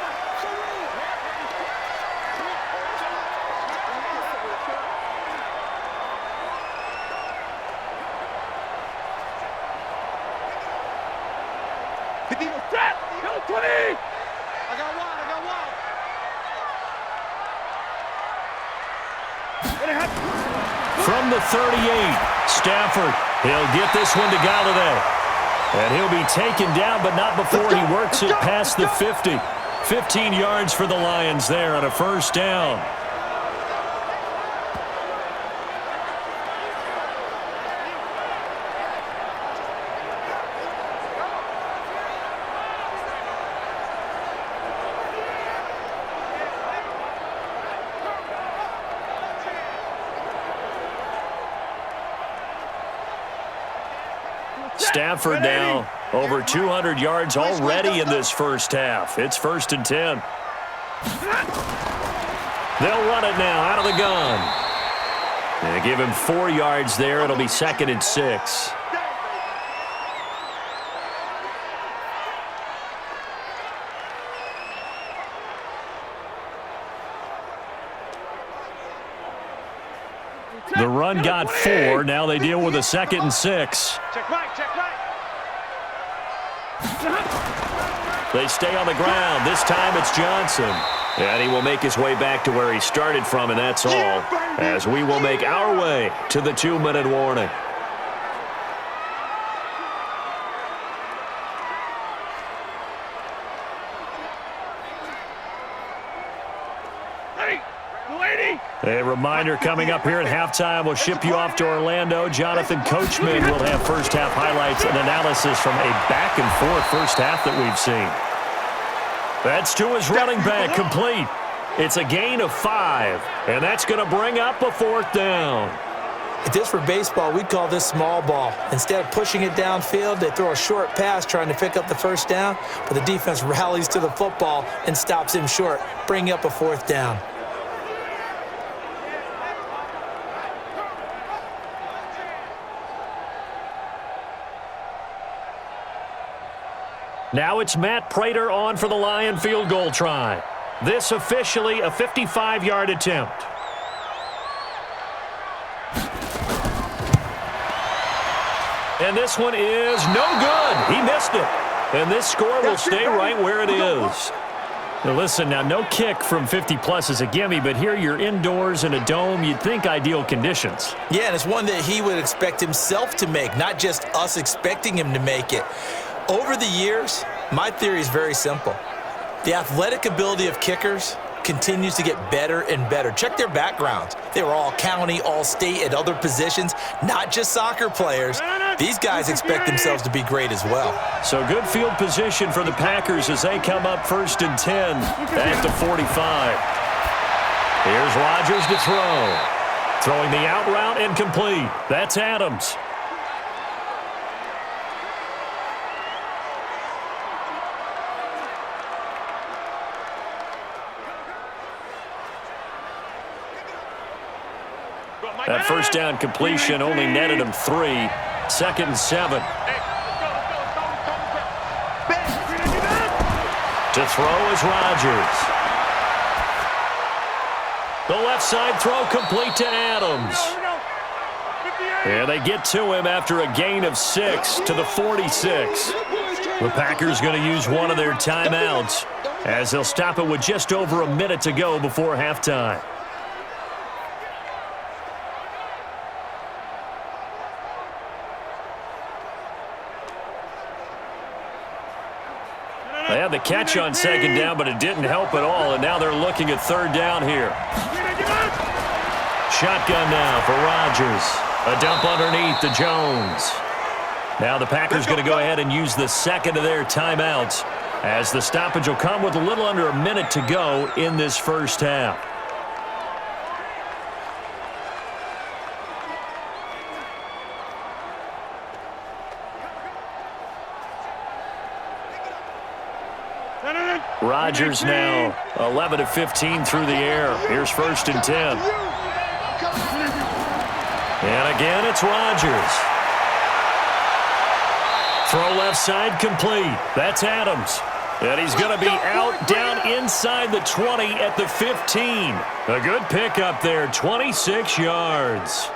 From the 38, Stafford, he'll get this one to Galladay. And he'll be taken down, but not before he works it past the 50. 15 yards for the Lions there on a first down. Stafford now over 200 yards already in this first half. It's 1st and 10. They'll run it now out of the gun. They give him 4 yards there. It'll be 2nd and 6. The run got 4. Now they deal with a 2nd and 6. Check right, check right. They stay on the ground. This time it's Johnson. And he will make his way back to where he started from, and that's all. As we will make our way to the 2-minute warning. A reminder coming up here at halftime. We'll ship you off to Orlando. Jonathan Coachman will have first half highlights and analysis from a back-and-forth first half that we've seen. That's to his running back, complete. It's a gain of 5, and that's going to bring up a 4th down. If this were baseball, we'd call this small ball. Instead of pushing it downfield, they throw a short pass trying to pick up the first down, but the defense rallies to the football and stops him short, bringing up a 4th down. Now it's Matt Prater on for the Lion field goal try. This officially a 55-yard attempt. And this one is no good. He missed it. And this score will stay right where it is. Now listen, now no kick from 50-plus is a gimme, but here you're indoors in a dome. You'd think ideal conditions. Yeah, and it's one that he would expect himself to make, not just us expecting him to make it. Over the years, my theory is very simple. The athletic ability of kickers continues to get better and better. Check their backgrounds. They were all county, all state at other positions, not just soccer players. These guys expect themselves to be great as well. So good field position for the Packers as they come up 1st and 10 at the 45. Here's Rodgers to throw. Throwing the out route incomplete. That's Adams. That first down completion only netted him 3. 2nd and 7. To throw is Rodgers. The left side throw complete to Adams. And they get to him after a gain of 6 to the 46. The Packers going to use one of their timeouts as they'll stop it with just over a minute to go before halftime. They had the catch on 2nd down, but it didn't help at all, and now they're looking at 3rd down here. Shotgun now for Rodgers. A dump underneath to Jones. Now the Packers going to go ahead and use the 2nd of their timeouts as the stoppage will come with a little under a minute to go in this first half. Rodgers now 11 of 15 through the air. Here's 1st and 10. And again, it's Rodgers. Throw left side complete. That's Adams. And he's going to be out down inside the 20 at the 15. A good pickup there, 26 yards.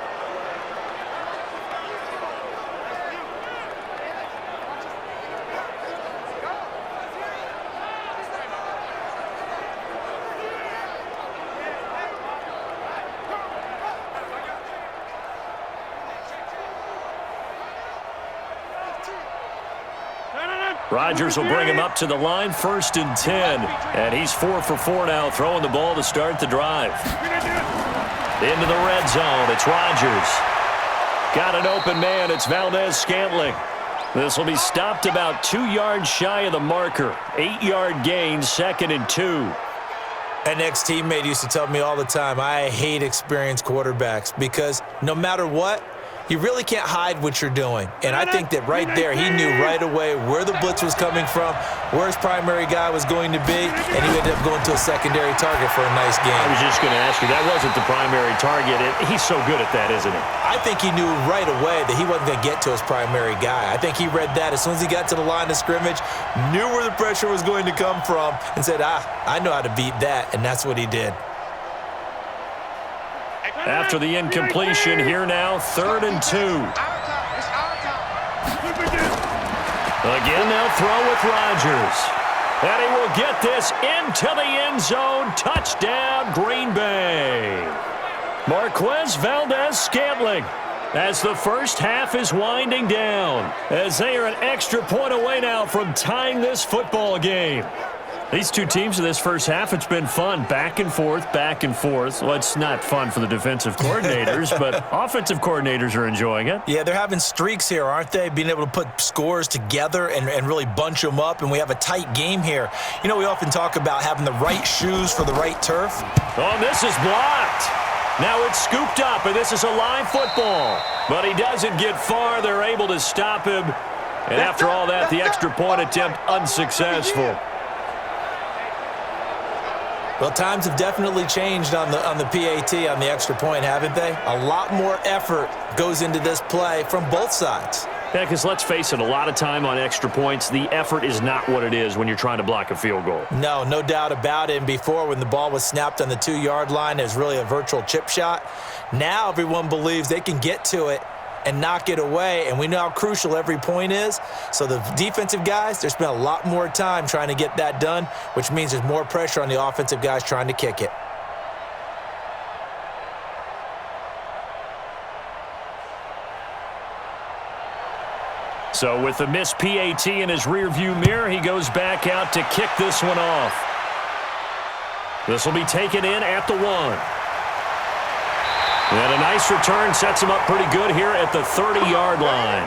Rodgers will bring him up to the line, 1st and 10. And he's 4 for 4 now, throwing the ball to start the drive. Into the red zone, it's Rodgers. Got an open man, it's Valdez-Scantling. This will be stopped about 2 yards shy of the marker. 8-yard gain, 2nd and 2. An ex-teammate used to tell me all the time, I hate experienced quarterbacks because no matter what, you really can't hide what you're doing. And I think that right there, he knew right away where the blitz was coming from, where his primary guy was going to be, and he ended up going to a secondary target for a nice game. I was just going to ask you, that wasn't the primary target. He's so good at that, isn't he? I think he knew right away that he wasn't going to get to his primary guy. I think he read that as soon as he got to the line of scrimmage, knew where the pressure was going to come from, and said, I know how to beat that, and that's what he did. After the incompletion, here now, 3rd and 2. Again, they'll throw with Rodgers. And he will get this into the end zone. Touchdown, Green Bay. Marquez Valdez-Scantling as the first half is winding down, as they are an extra point away now from tying this football game. These two teams in this first half, it's been fun. Back and forth, back and forth. Well, it's not fun for the defensive coordinators, but offensive coordinators are enjoying it. Yeah, they're having streaks here, aren't they? Being able to put scores together and really bunch them up, and we have a tight game here. You know, we often talk about having the right shoes for the right turf. Oh, and this is blocked. Now it's scooped up, and this is a live football. But he doesn't get far. They're able to stop him. And after all that, the extra point attempt unsuccessful. Well, times have definitely changed on the PAT, on the extra point, haven't they? A lot more effort goes into this play from both sides. Yeah, because let's face it, a lot of time on extra points, the effort is not what it is when you're trying to block a field goal. No doubt about it. And before, when the ball was snapped on the 2-yard line, it was really a virtual chip shot. Now everyone believes they can get to it and knock it away, and we know how crucial every point is. So the defensive guys, they spent a lot more time trying to get that done, which means there's more pressure on the offensive guys trying to kick it. So with the missed PAT in his rearview mirror, he goes back out to kick this one off. This will be taken in at the 1. And a nice return sets him up pretty good here at the 30-yard line.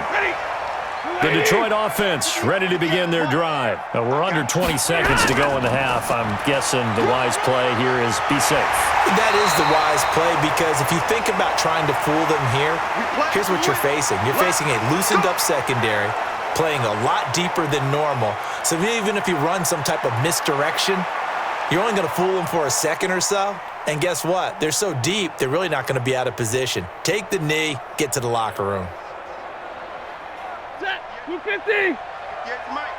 The Detroit offense ready to begin their drive. We're under 20 seconds to go in the half. I'm guessing the wise play here is be safe. That is the wise play, because if you think about trying to fool them here, here's what you're facing. You're facing a loosened-up secondary, playing a lot deeper than normal. So even if you run some type of misdirection, you're only going to fool them for a second or so. And guess what? They're so deep, they're really not going to be out of position. Take the knee, get to the locker room. Set, 250. Get Mike.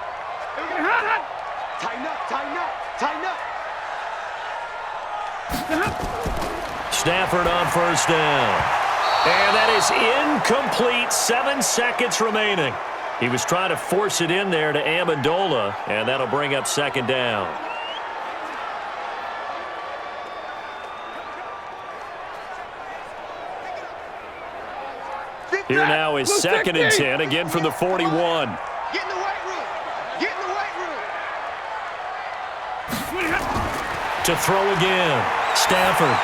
Hot. Tighten up, tighten up, tighten up. Stafford on first down. And that is incomplete. 7 seconds remaining. He was trying to force it in there to Amendola, and that'll bring up 2nd down. Here now is 2nd and 10, again from the 41. Get in the weight room. Get in the weight room. To throw again. Stafford.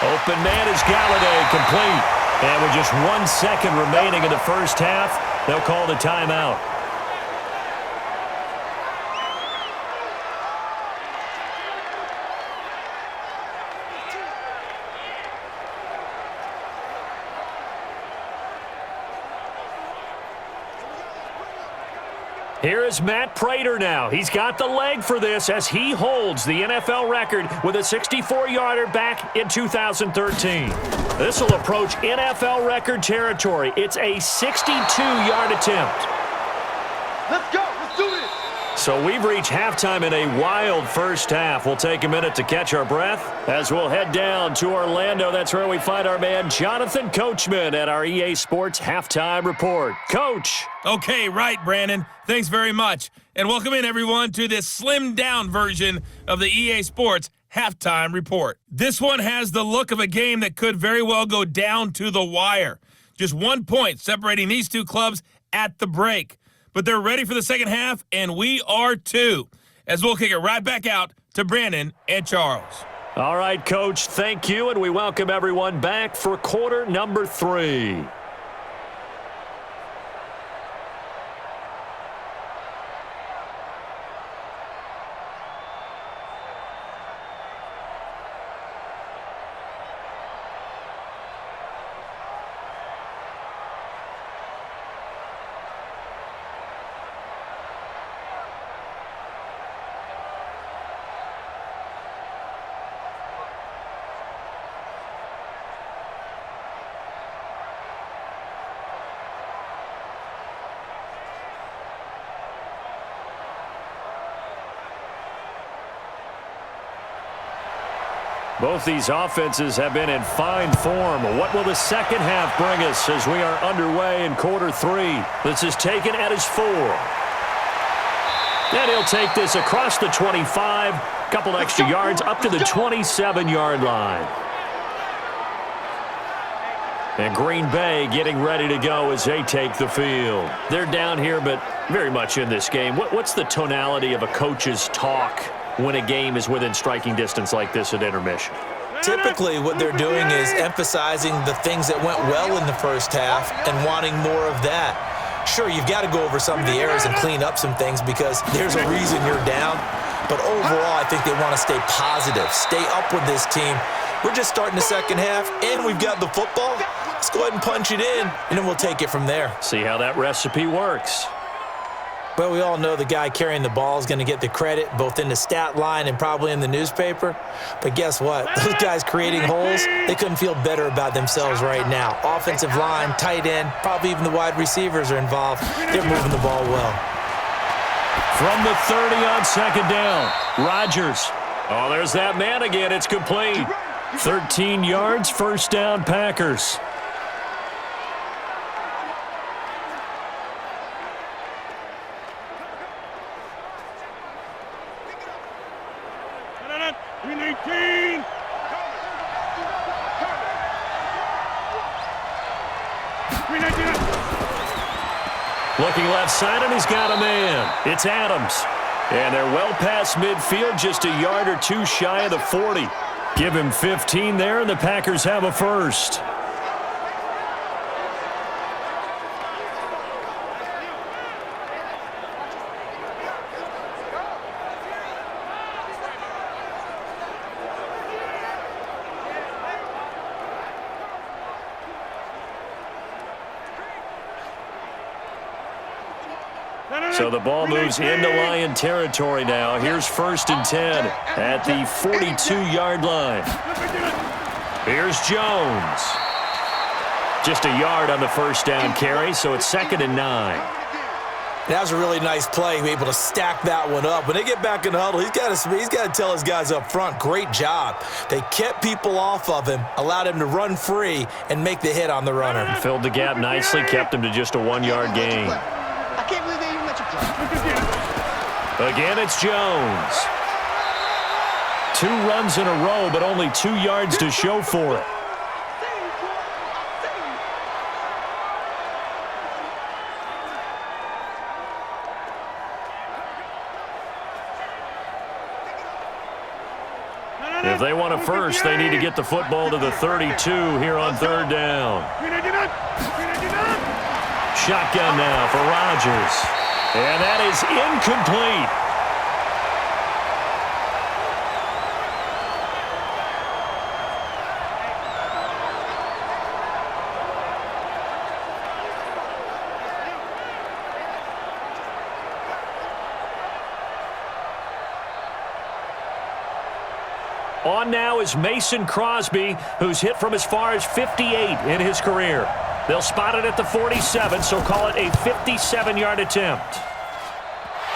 Open man is Galladay, complete. And with just 1 second remaining in the first half, they'll call the timeout. Here is Matt Prater now. He's got the leg for this as he holds the NFL record with a 64-yarder back in 2013. This will approach NFL record territory. It's a 62-yard attempt. Let's go. Let's do this. So we've reached halftime in a wild first half. We'll take a minute to catch our breath as we'll head down to Orlando. That's where we find our man Jonathan Coachman at our EA Sports Halftime Report. Coach. Okay, right, Brandon. Thanks very much. And welcome in, everyone, to this slimmed-down version of the EA Sports Halftime Report. This one has the look of a game that could very well go down to the wire. Just 1 point separating these two clubs at the break. But they're ready for the second half, and we are too, as we'll kick it right back out to Brandon and Charles. All right, Coach, thank you, and we welcome everyone back for quarter number 3. Both these offenses have been in fine form. What will the second half bring us as we are underway in quarter 3? This is taken at his 4. And he'll take this across the 25, couple extra yards up to the 27-yard line. And Green Bay getting ready to go as they take the field. They're down here, but very much in this game. What's the tonality of a coach's talk when a game is within striking distance like this at intermission? Typically, what they're doing is emphasizing the things that went well in the first half and wanting more of that. Sure, you've got to go over some of the errors and clean up some things because there's a reason you're down. But overall, I think they want to stay positive, stay up with this team. We're just starting the second half, and we've got the football. Let's go ahead and punch it in, and then we'll take it from there. See how that recipe works. Well, we all know the guy carrying the ball is going to get the credit, both in the stat line and probably in the newspaper. But guess what? Those guys creating holes, they couldn't feel better about themselves right now. Offensive line, tight end, probably even the wide receivers are involved. They're moving the ball well. From the 30 on second down, Rodgers. Oh, there's that man again. It's complete. 13 yards, first down, Packers. Looking left side, and he's got a man. It's Adams. And they're well past midfield, just a yard or two shy of the 40. Give him 15 there, and the Packers have a first. So the ball moves into Lion territory now. Here's 1st and 10 at the 42-yard line. Here's Jones. Just a yard on the first down carry, so it's 2nd and 9. That was a really nice play, able to stack that one up. When they get back in the huddle, he's got to tell his guys up front, great job. They kept people off of him, allowed him to run free, and make the hit on the runner. Filled the gap nicely, kept him to just a 1-yard gain. I can't believe they even let you play. Again, it's Jones. 2 runs in a row, but only 2 yards to show for it. If they want a first, they need to get the football to the 32 here on 3rd down. Shotgun now for Rodgers. And that is incomplete. On now is Mason Crosby, who's hit from as far as 58 in his career. They'll spot it at the 47, so call it a 57-yard attempt.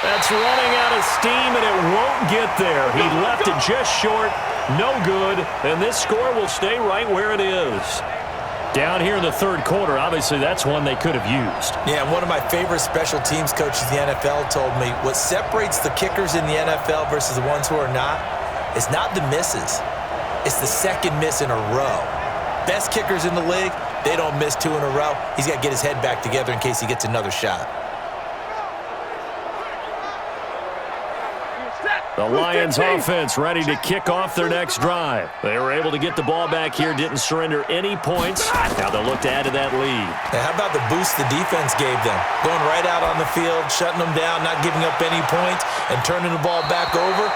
That's running out of steam, and it won't get there. He left it just short, no good, and this score will stay right where it is. Down here in the third quarter, obviously that's one they could have used. Yeah, one of my favorite special teams coaches in the NFL told me what separates the kickers in the NFL versus the ones who are not is not the misses. It's the second miss in a row. Best kickers in the league, they don't miss 2 in a row. He's got to get his head back together in case he gets another shot. The Lions offense ready to kick off their next drive. They were able to get the ball back here, didn't surrender any points. Now they'll look to add to that lead. Now, how about the boost the defense gave them? Going right out on the field, shutting them down, not giving up any points, and turning the ball back over.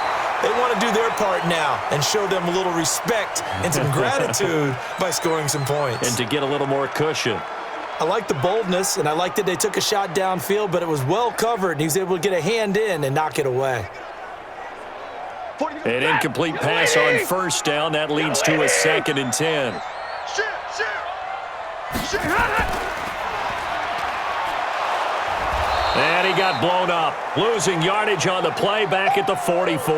They want to do their part now and show them a little respect and some gratitude by scoring some points. And to get a little more cushion. I like the boldness, and I like that they took a shot downfield, but it was well covered, and he was able to get a hand in and knock it away. An incomplete pass on first down. That leads to a 2nd and 10. And he got blown up. Losing yardage on the play back at the 44.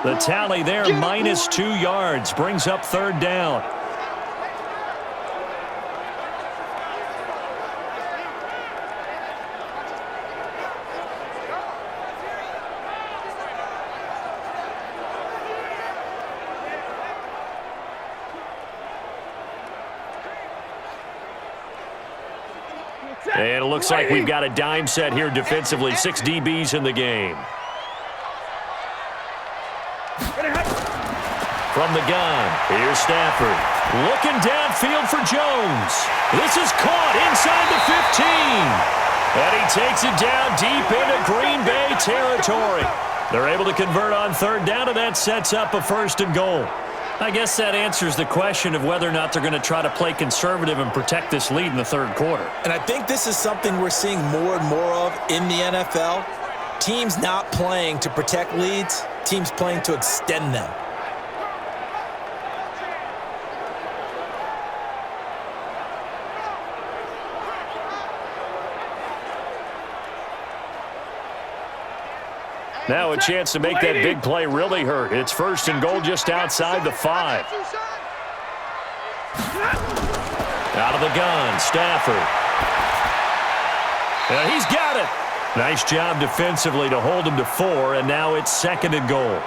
The tally there, minus 2 yards. Brings up third down. And it looks like we've got a dime set here defensively. 6 DBs in the game. From the gun, here's Stafford. Looking downfield for Jones. This is caught inside the 15. And he takes it down deep into Green Bay territory. They're able to convert on third down, and that sets up a 1st and goal. I guess that answers the question of whether or not they're going to try to play conservative and protect this lead in the third quarter. And I think this is something we're seeing more and more of in the NFL. Teams not playing to protect leads, teams playing to extend them. Now a chance to make that big play really hurt. It's 1st and goal just outside the 5. Out of the gun, Stafford. And he's got it. Nice job defensively to hold him to 4, and now it's 2nd and goal.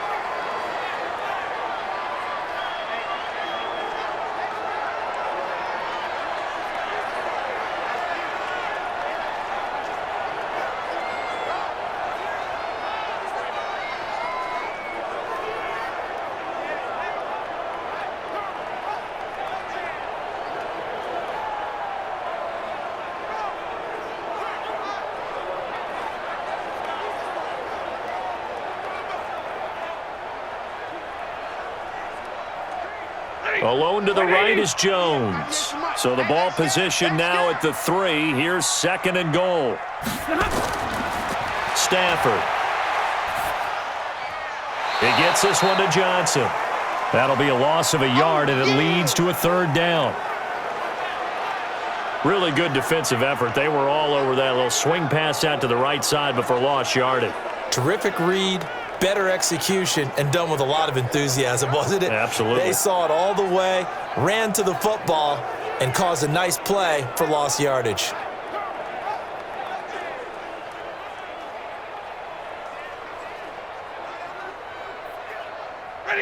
Alone to the right is Jones. So the ball position now at the 3. Here's 2nd and goal. Stafford. He gets this one to Johnson. That'll be a loss of a yard, and it leads to a 3rd down. Really good defensive effort. They were all over that little swing pass out to the right side before lost yardage. Terrific read, better execution, and done with a lot of enthusiasm, wasn't it? Absolutely. They saw it all the way, ran to the football, and caused a nice play for lost yardage.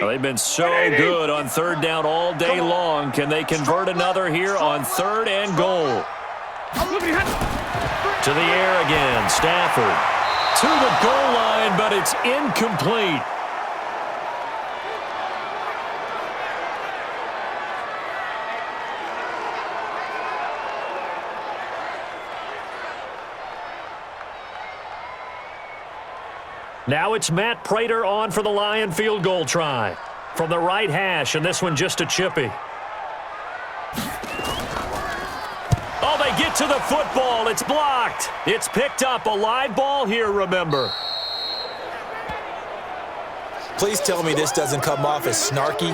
Well, they've been so good on third down all day long. Can they convert another here on 3rd and goal? To the air again, Stafford. To the goal line, but it's incomplete. Now it's Matt Prater on for the Lion field goal try. From the right hash, and this one just a chippy. Oh, they get to the football. It's blocked. It's picked up. A live ball here, remember. please tell me this doesn't come off as snarky,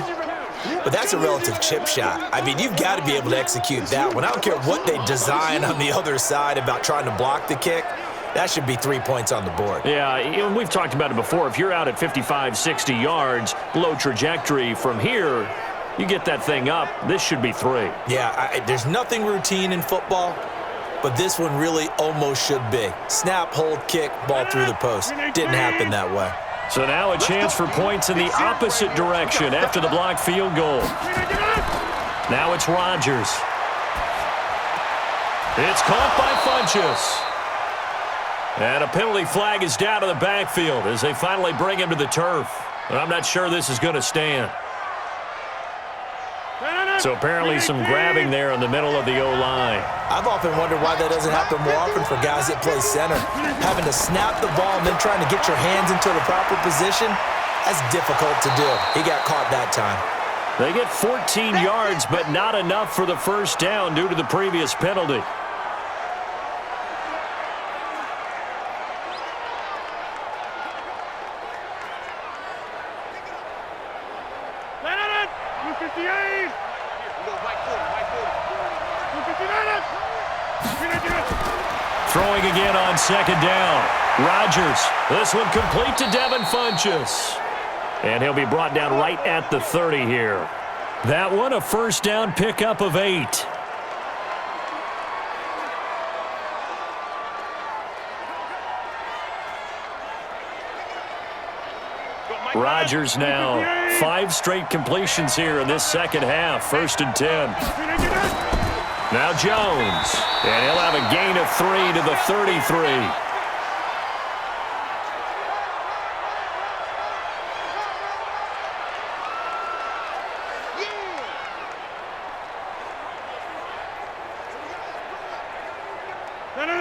but that's a relative chip shot. I mean, you've got to be able to execute that one. I don't care what they design on the other side about trying to block the kick. That should be 3 points on the board. Yeah, we've talked about it before. If you're out at 55, 60 yards, low trajectory from here, you get that thing up, this should be 3. Yeah, there's nothing routine in football, but this one really almost should be. Snap, hold, kick, ball through the post. Didn't happen that way. So now a chance for points in the opposite direction after the blocked field goal. Now it's Rodgers. It's caught by Funchess. And a penalty flag is down to the backfield as they finally bring him to the turf. But I'm not sure this is going to stand. So apparently some grabbing there in the middle of the O-line. I've often wondered why that doesn't happen more often for guys that play center. Having to snap the ball and then trying to get your hands into the proper position, that's difficult to do. He got caught that time. They get 14 yards, but not enough for the first down due to the previous penalty. Throwing again on second down. Rodgers. This one complete to Devin Funchess. And he'll be brought down right at the 30 here. That one a first down pickup of 8. Rodgers now 5 straight completions here in this second half. 1st and 10. Now Jones. And he'll have a gain of 3 to the 33.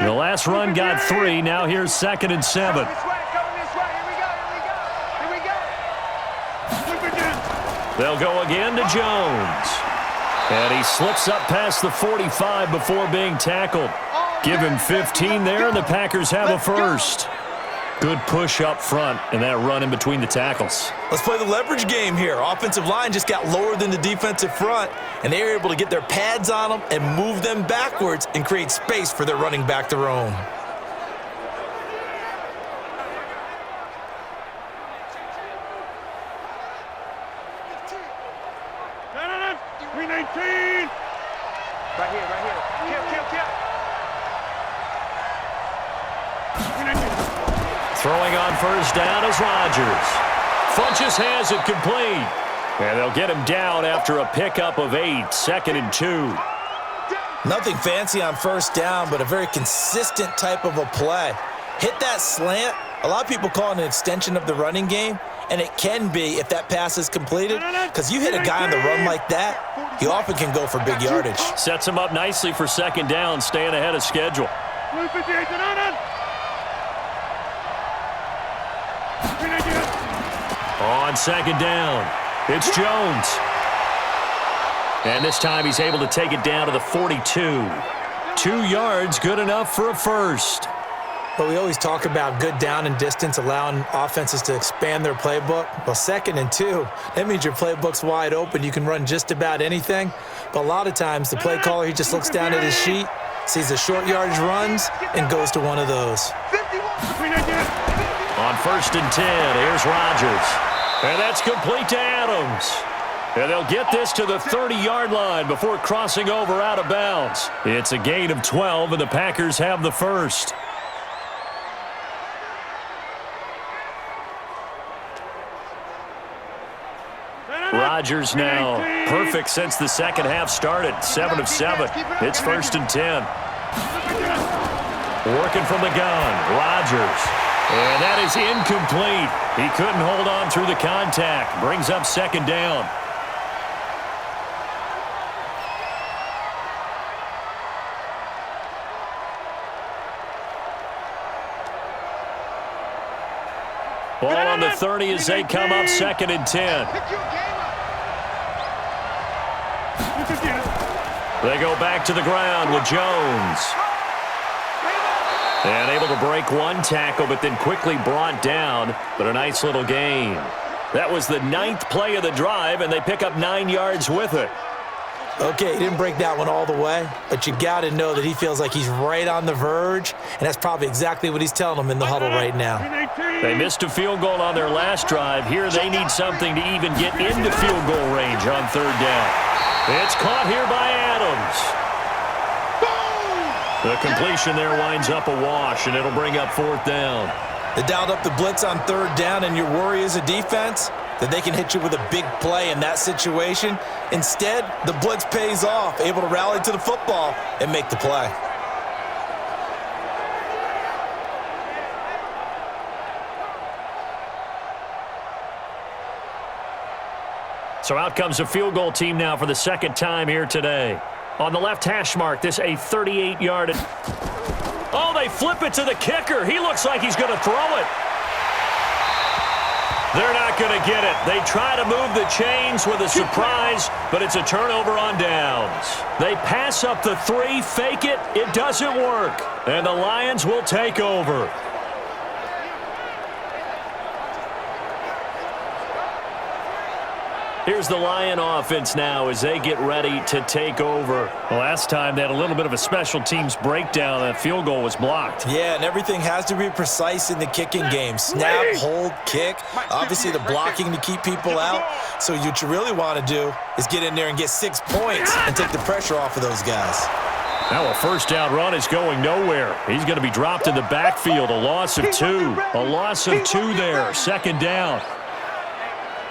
The last run got 3. Now here's 2nd and 7. They'll go again to Jones. And he slips up past the 45 before being tackled. Give him 15 there, and the Packers have a first. Good push up front and that run in between the tackles. Let's play the leverage game here. Offensive line just got lower than the defensive front, and they were able to get their pads on them and move them backwards and create space for their running back to roam. Right here, right here. Kill. Throwing on first down is Rodgers. Funchess has it complete. And they'll get him down after a pickup of 8. 2nd and 2. Nothing fancy on first down, but a very consistent type of a play. Hit that slant. A lot of people call it an extension of the running game, and it can be if that pass is completed, because you hit a guy on the run like that, he often can go for big yardage. Sets him up nicely for 2nd down, staying ahead of schedule. On 2nd down, it's Jones. And this time he's able to take it down to the 42. 2 yards, good enough for a first. But we always talk about good down and distance, allowing offenses to expand their playbook. Well, 2nd and 2, that means your playbook's wide open. You can run just about anything. But a lot of times, the play caller, he just looks down at his sheet, sees the short yardage runs, and goes to one of those. On 1st and 10, here's Rodgers. And that's complete to Adams. And they'll get this to the 30-yard line before crossing over out of bounds. It's a gain of 12, and the Packers have the first. Rodgers now perfect since the second half started. 7 of 7. It's 1st and 10. Working from the gun, Rodgers. And that is incomplete. He couldn't hold on through the contact. Brings up 2nd down. Ball on the 30 as they come up 2nd and 10. They go back to the ground with Jones. And able to break one tackle, but then quickly brought down. But a nice little gain. That was the 9th play of the drive, and they pick up 9 yards with it. Okay, he didn't break that one all the way, but you got to know that he feels like he's right on the verge, and that's probably exactly what he's telling them in the huddle right now. They missed a field goal on their last drive. Here they need something to even get into field goal range on 3rd down. It's caught here by Adams. The completion there winds up a wash, and it'll bring up 4th down. They dialed up the blitz on 3rd down, and your worry as a defense that they can hit you with a big play in that situation. Instead, the blitz pays off, able to rally to the football and make the play. So out comes a field goal team now for the 2nd time here today. On the left hash mark, this a 38-yard. Oh, they flip it to the kicker. He looks like he's going to throw it. They're not going to get it. They try to move the chains with a surprise, but it's a turnover on downs. They pass up the 3, fake it. It doesn't work, and the Lions will take over. Here's the Lion offense now as they get ready to take over. Last time they had a little bit of a special teams breakdown. That field goal was blocked. Yeah, and everything has to be precise in the kicking game. Snap, hold, kick. Obviously the blocking to keep people out. So what you really want to do is get in there and get 6 points and take the pressure off of those guys. Now a 1st down run is going nowhere. He's going to be dropped in the backfield. A loss of 2. A loss of 2 there. 2nd down.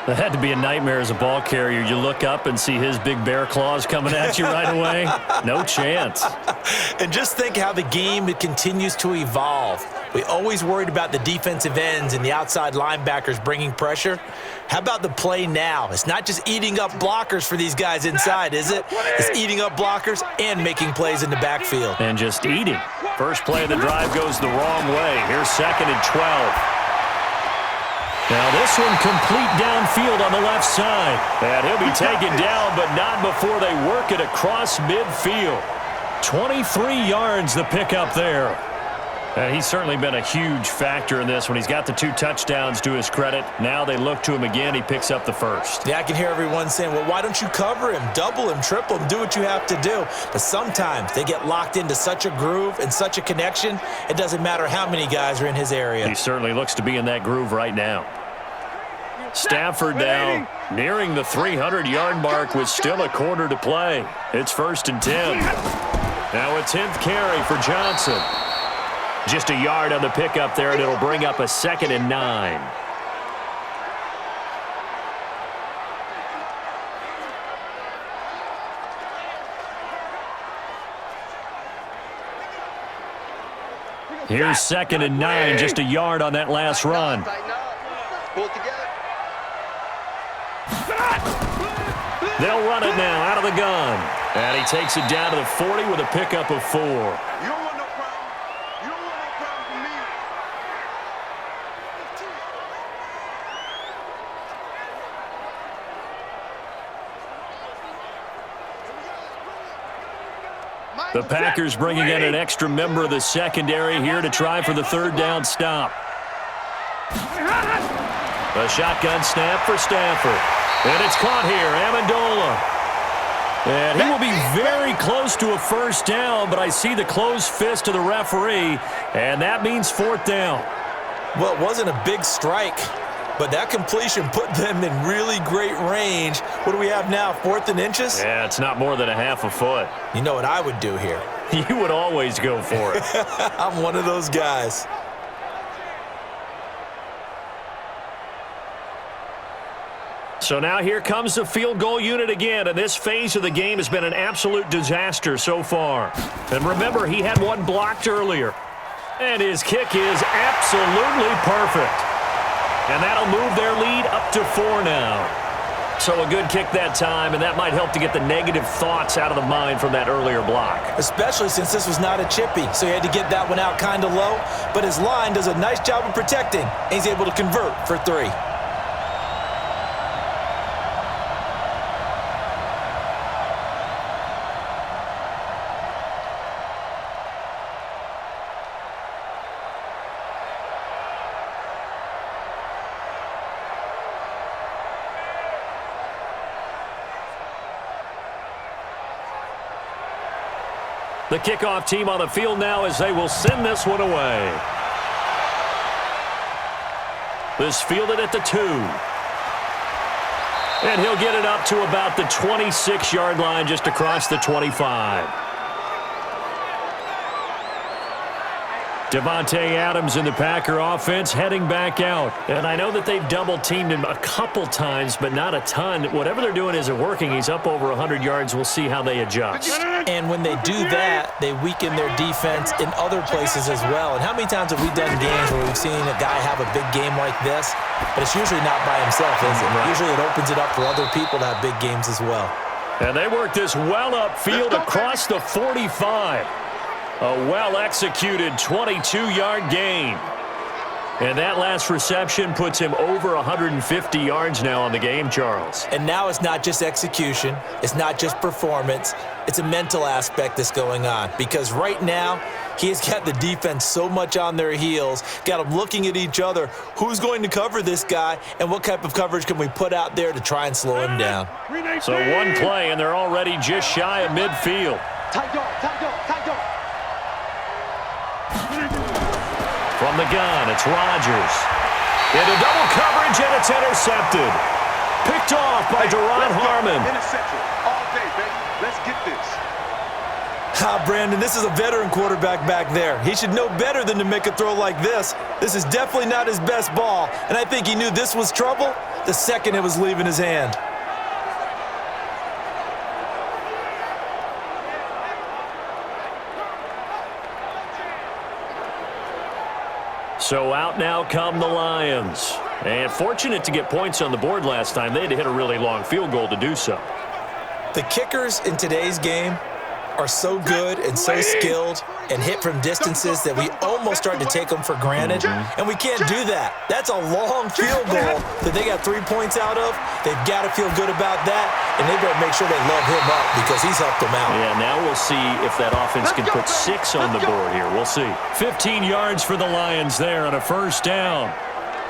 That had to be a nightmare as a ball carrier. You look up and see his big bear claws coming at you right away. No chance. And just think how the game continues to evolve. We always worried about the defensive ends and the outside linebackers bringing pressure. How about the play now? It's not just eating up blockers for these guys inside, is it? It's eating up blockers and making plays in the backfield. And just eating. First play of the drive goes the wrong way. Here's 2nd and 12. Now this one complete downfield on the left side. And he'll be taken down, but not before they work it across midfield. 23 yards the pickup there. And he's certainly been a huge factor in this when he's got the 2 touchdowns to his credit. Now they look to him again. He picks up the 1st. Yeah, I can hear everyone saying, well, why don't you cover him, double him, triple him, do what you have to do. But sometimes they get locked into such a groove and such a connection, it doesn't matter how many guys are in his area. He certainly looks to be in that groove right now. Stafford now nearing the 300-yard mark with still a quarter to play. It's 1st and 10. Now a 10th carry for Johnson. Just a yard on the pickup there, and it'll bring up a 2nd and 9. Here's 2nd and 9, just a yard on that last run. Pull it together. They'll run it now out of the gun. And he takes it down to the 40 with a pickup of 4. You don't want no problem. You don't want no problem from me. The Packers bringing in an extra member of the secondary here to try for the 3rd down stop. A shotgun snap for Stafford. And it's caught here, Amendola. And he will be very close to a 1st down, but I see the closed fist of the referee, and that means 4th down. Well, it wasn't a big strike, but that completion put them in really great range. What do we have now, 4th and inches? Yeah, it's not more than a half a foot. You know what I would do here? You would always go for it. I'm one of those guys. So now here comes the field goal unit again, and this phase of the game has been an absolute disaster so far. And remember, he had one blocked earlier. And his kick is absolutely perfect. And that'll move their lead up to 4 now. So a good kick that time, and that might help to get the negative thoughts out of the mind from that earlier block. Especially since this was not a chippy, so he had to get that one out kind of low. But his line does a nice job of protecting, and he's able to convert for 3. The kickoff team on the field now as they will send this one away. This fielded at the 2. And he'll get it up to about the 26-yard line, just across the 25. Devontae Adams in the Packer offense heading back out. And I know that they've double-teamed him a couple times, but not a ton. Whatever they're doing isn't working. He's up over 100 yards. We'll see how they adjust. And when they do that, they weaken their defense in other places as well. And how many times have we done games where we've seen a guy have a big game like this? But it's usually not by himself, is it? Right. Usually it opens it up for other people to have big games as well. And they work this well upfield across the 45. A well-executed 22-yard gain. And that last reception puts him over 150 yards now on the game, Charles. And now it's not just execution. It's not just performance. It's a mental aspect that's going on. Because right now, he's got the defense so much on their heels, got them looking at each other. Who's going to cover this guy, and what type of coverage can we put out there to try and slow him down? So one play, and they're already just shy of midfield. Tight dog, tight dog, tight dog. From the gun, it's Rodgers. Into double coverage, and it's intercepted. Picked off by Deron Harmon. Interception all day, baby. Let's get this. Brandon, this is a veteran quarterback back there. He should know better than to make a throw like this. This is definitely not his best ball, and I think he knew this was trouble the second it was leaving his hand. So out now come the Lions. And fortunate to get points on the board last time. They had to hit a really long field goal to do so. The kickers in today's game are so good and so skilled and hit from distances that we almost start to take them for granted, and we can't do that. That's a long field goal that they got 3 points out of. They've got to feel good about that, and they better make sure they love him up because he's helped them out. Yeah, now we'll see if that offense can put 6 on the board here. We'll see. 15 yards for the Lions there on a first down.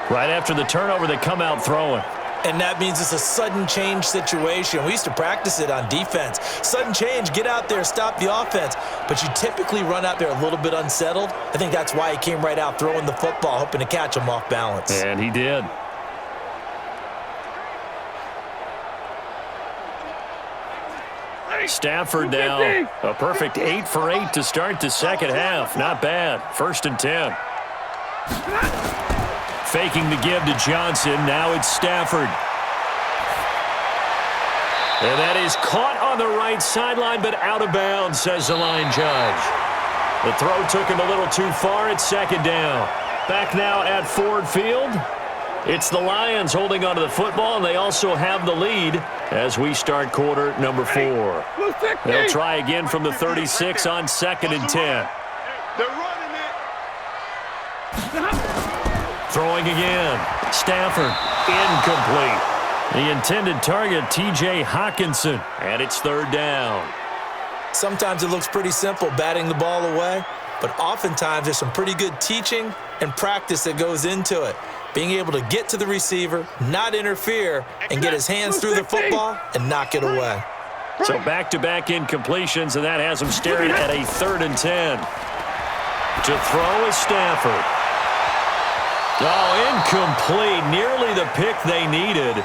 Right after the turnover, they come out throwing. And that means it's a sudden change situation. We used to practice it on defense. Sudden change, get out there, stop the offense. But you typically run out there a little bit unsettled. I think that's why he came right out throwing the football, hoping to catch him off balance. And he did. Stafford now, a perfect 8 for 8 to start the second half. Not bad. 1st and 10. Faking the give to Johnson. Now it's Stafford. And that is caught on the right sideline, but out of bounds, says the line judge. The throw took him a little too far. It's 2nd down. Back now at Ford Field. It's the Lions holding onto the football, and they also have the lead as we start quarter number 4. They'll try again from the 36 on 2nd and 10. They're running it. Throwing again. Stafford, incomplete. The intended target, T.J. Hawkinson, and it's 3rd down. Sometimes it looks pretty simple, batting the ball away, but oftentimes there's some pretty good teaching and practice that goes into it. Being able to get to the receiver, not interfere, and get his hands through the football and knock it away. So back-to-back incompletions, and that has him staring at a 3rd and 10. To throw is Stafford. Oh, incomplete. Nearly the pick they needed.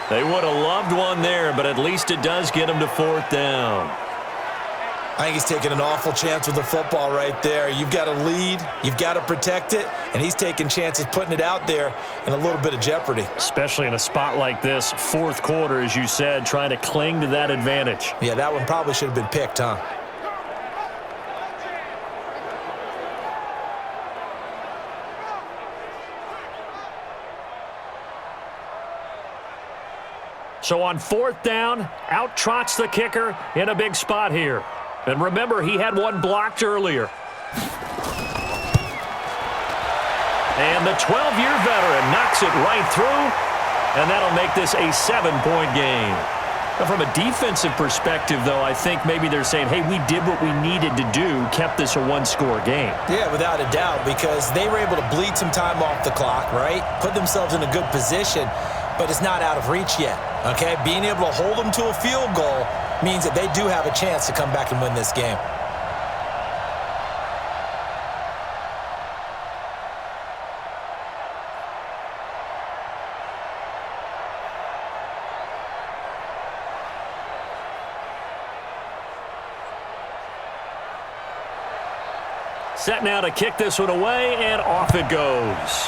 They would have loved one there, but at least it does get them to 4th down. I think he's taking an awful chance with the football right there. You've got to lead, you've got to protect it, and he's taking chances putting it out there in a little bit of jeopardy. Especially in a spot like this, 4th quarter, as you said, trying to cling to that advantage. Yeah, that one probably should have been picked, huh? So on 4th down, out trots the kicker in a big spot here. And remember, he had one blocked earlier. And the 12-year veteran knocks it right through, and that'll make this a 7-point game. Now, from a defensive perspective, though, I think maybe they're saying, hey, we did what we needed to do, kept this a 1-score game. Yeah, without a doubt, because they were able to bleed some time off the clock, right? Put themselves in a good position, but it's not out of reach yet, okay? Being able to hold them to a field goal means that they do have a chance to come back and win this game. Set now to kick this one away, and off it goes.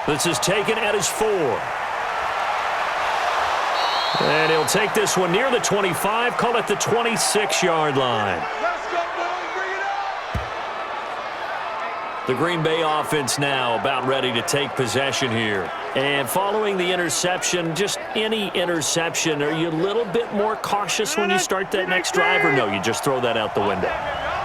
This is taken at his 4. And he'll take this one near the 25, call it the 26-yard line. Let's go, boys. Bring it up. The Green Bay offense now about ready to take possession here. And following the interception, just any interception, are you a little bit more cautious when you start that next drive, or no, you just throw that out the window?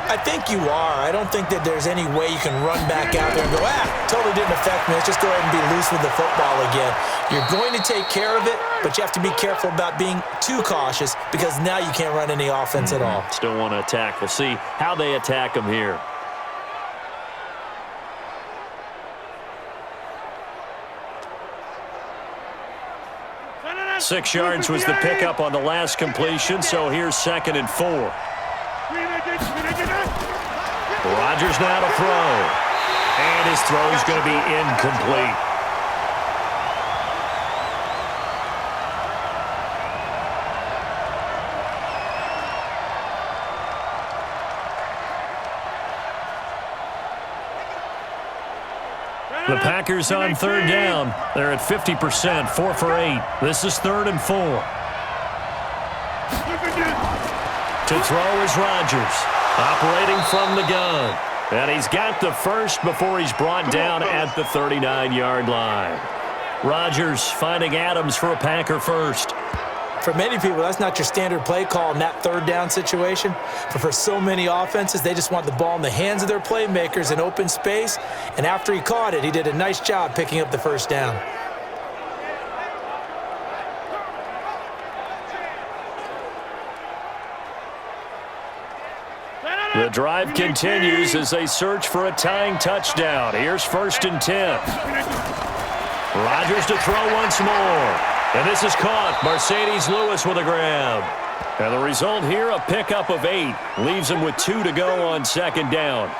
I think you are. I don't think that there's any way you can run back out there and go, totally didn't affect me. Let's just go ahead and be loose with the football again. You're going to take care of it, but you have to be careful about being too cautious because now you can't run any offense at all. Still want to attack. We'll see how they attack him here. Six yards was the pickup on the last completion, so here's 2nd and 4. Rodgers now to throw. And his throw is going to be incomplete. The Packers on 3rd down. They're at 50%, 4 for 8. This is 3rd and 4. To throw is Rodgers, operating from the gun. And he's got the first before he's brought down at the 39-yard line. Rodgers finding Adams for a Packer first. For many people, that's not your standard play call in that 3rd down situation. But for so many offenses, they just want the ball in the hands of their playmakers in open space. And after he caught it, he did a nice job picking up the 1st down. The drive continues as they search for a tying touchdown. Here's 1st and 10. Rodgers to throw once more. And this is caught. Mercedes Lewis with a grab. And the result here, a pickup of 8. Leaves him with 2 to go on 2nd down.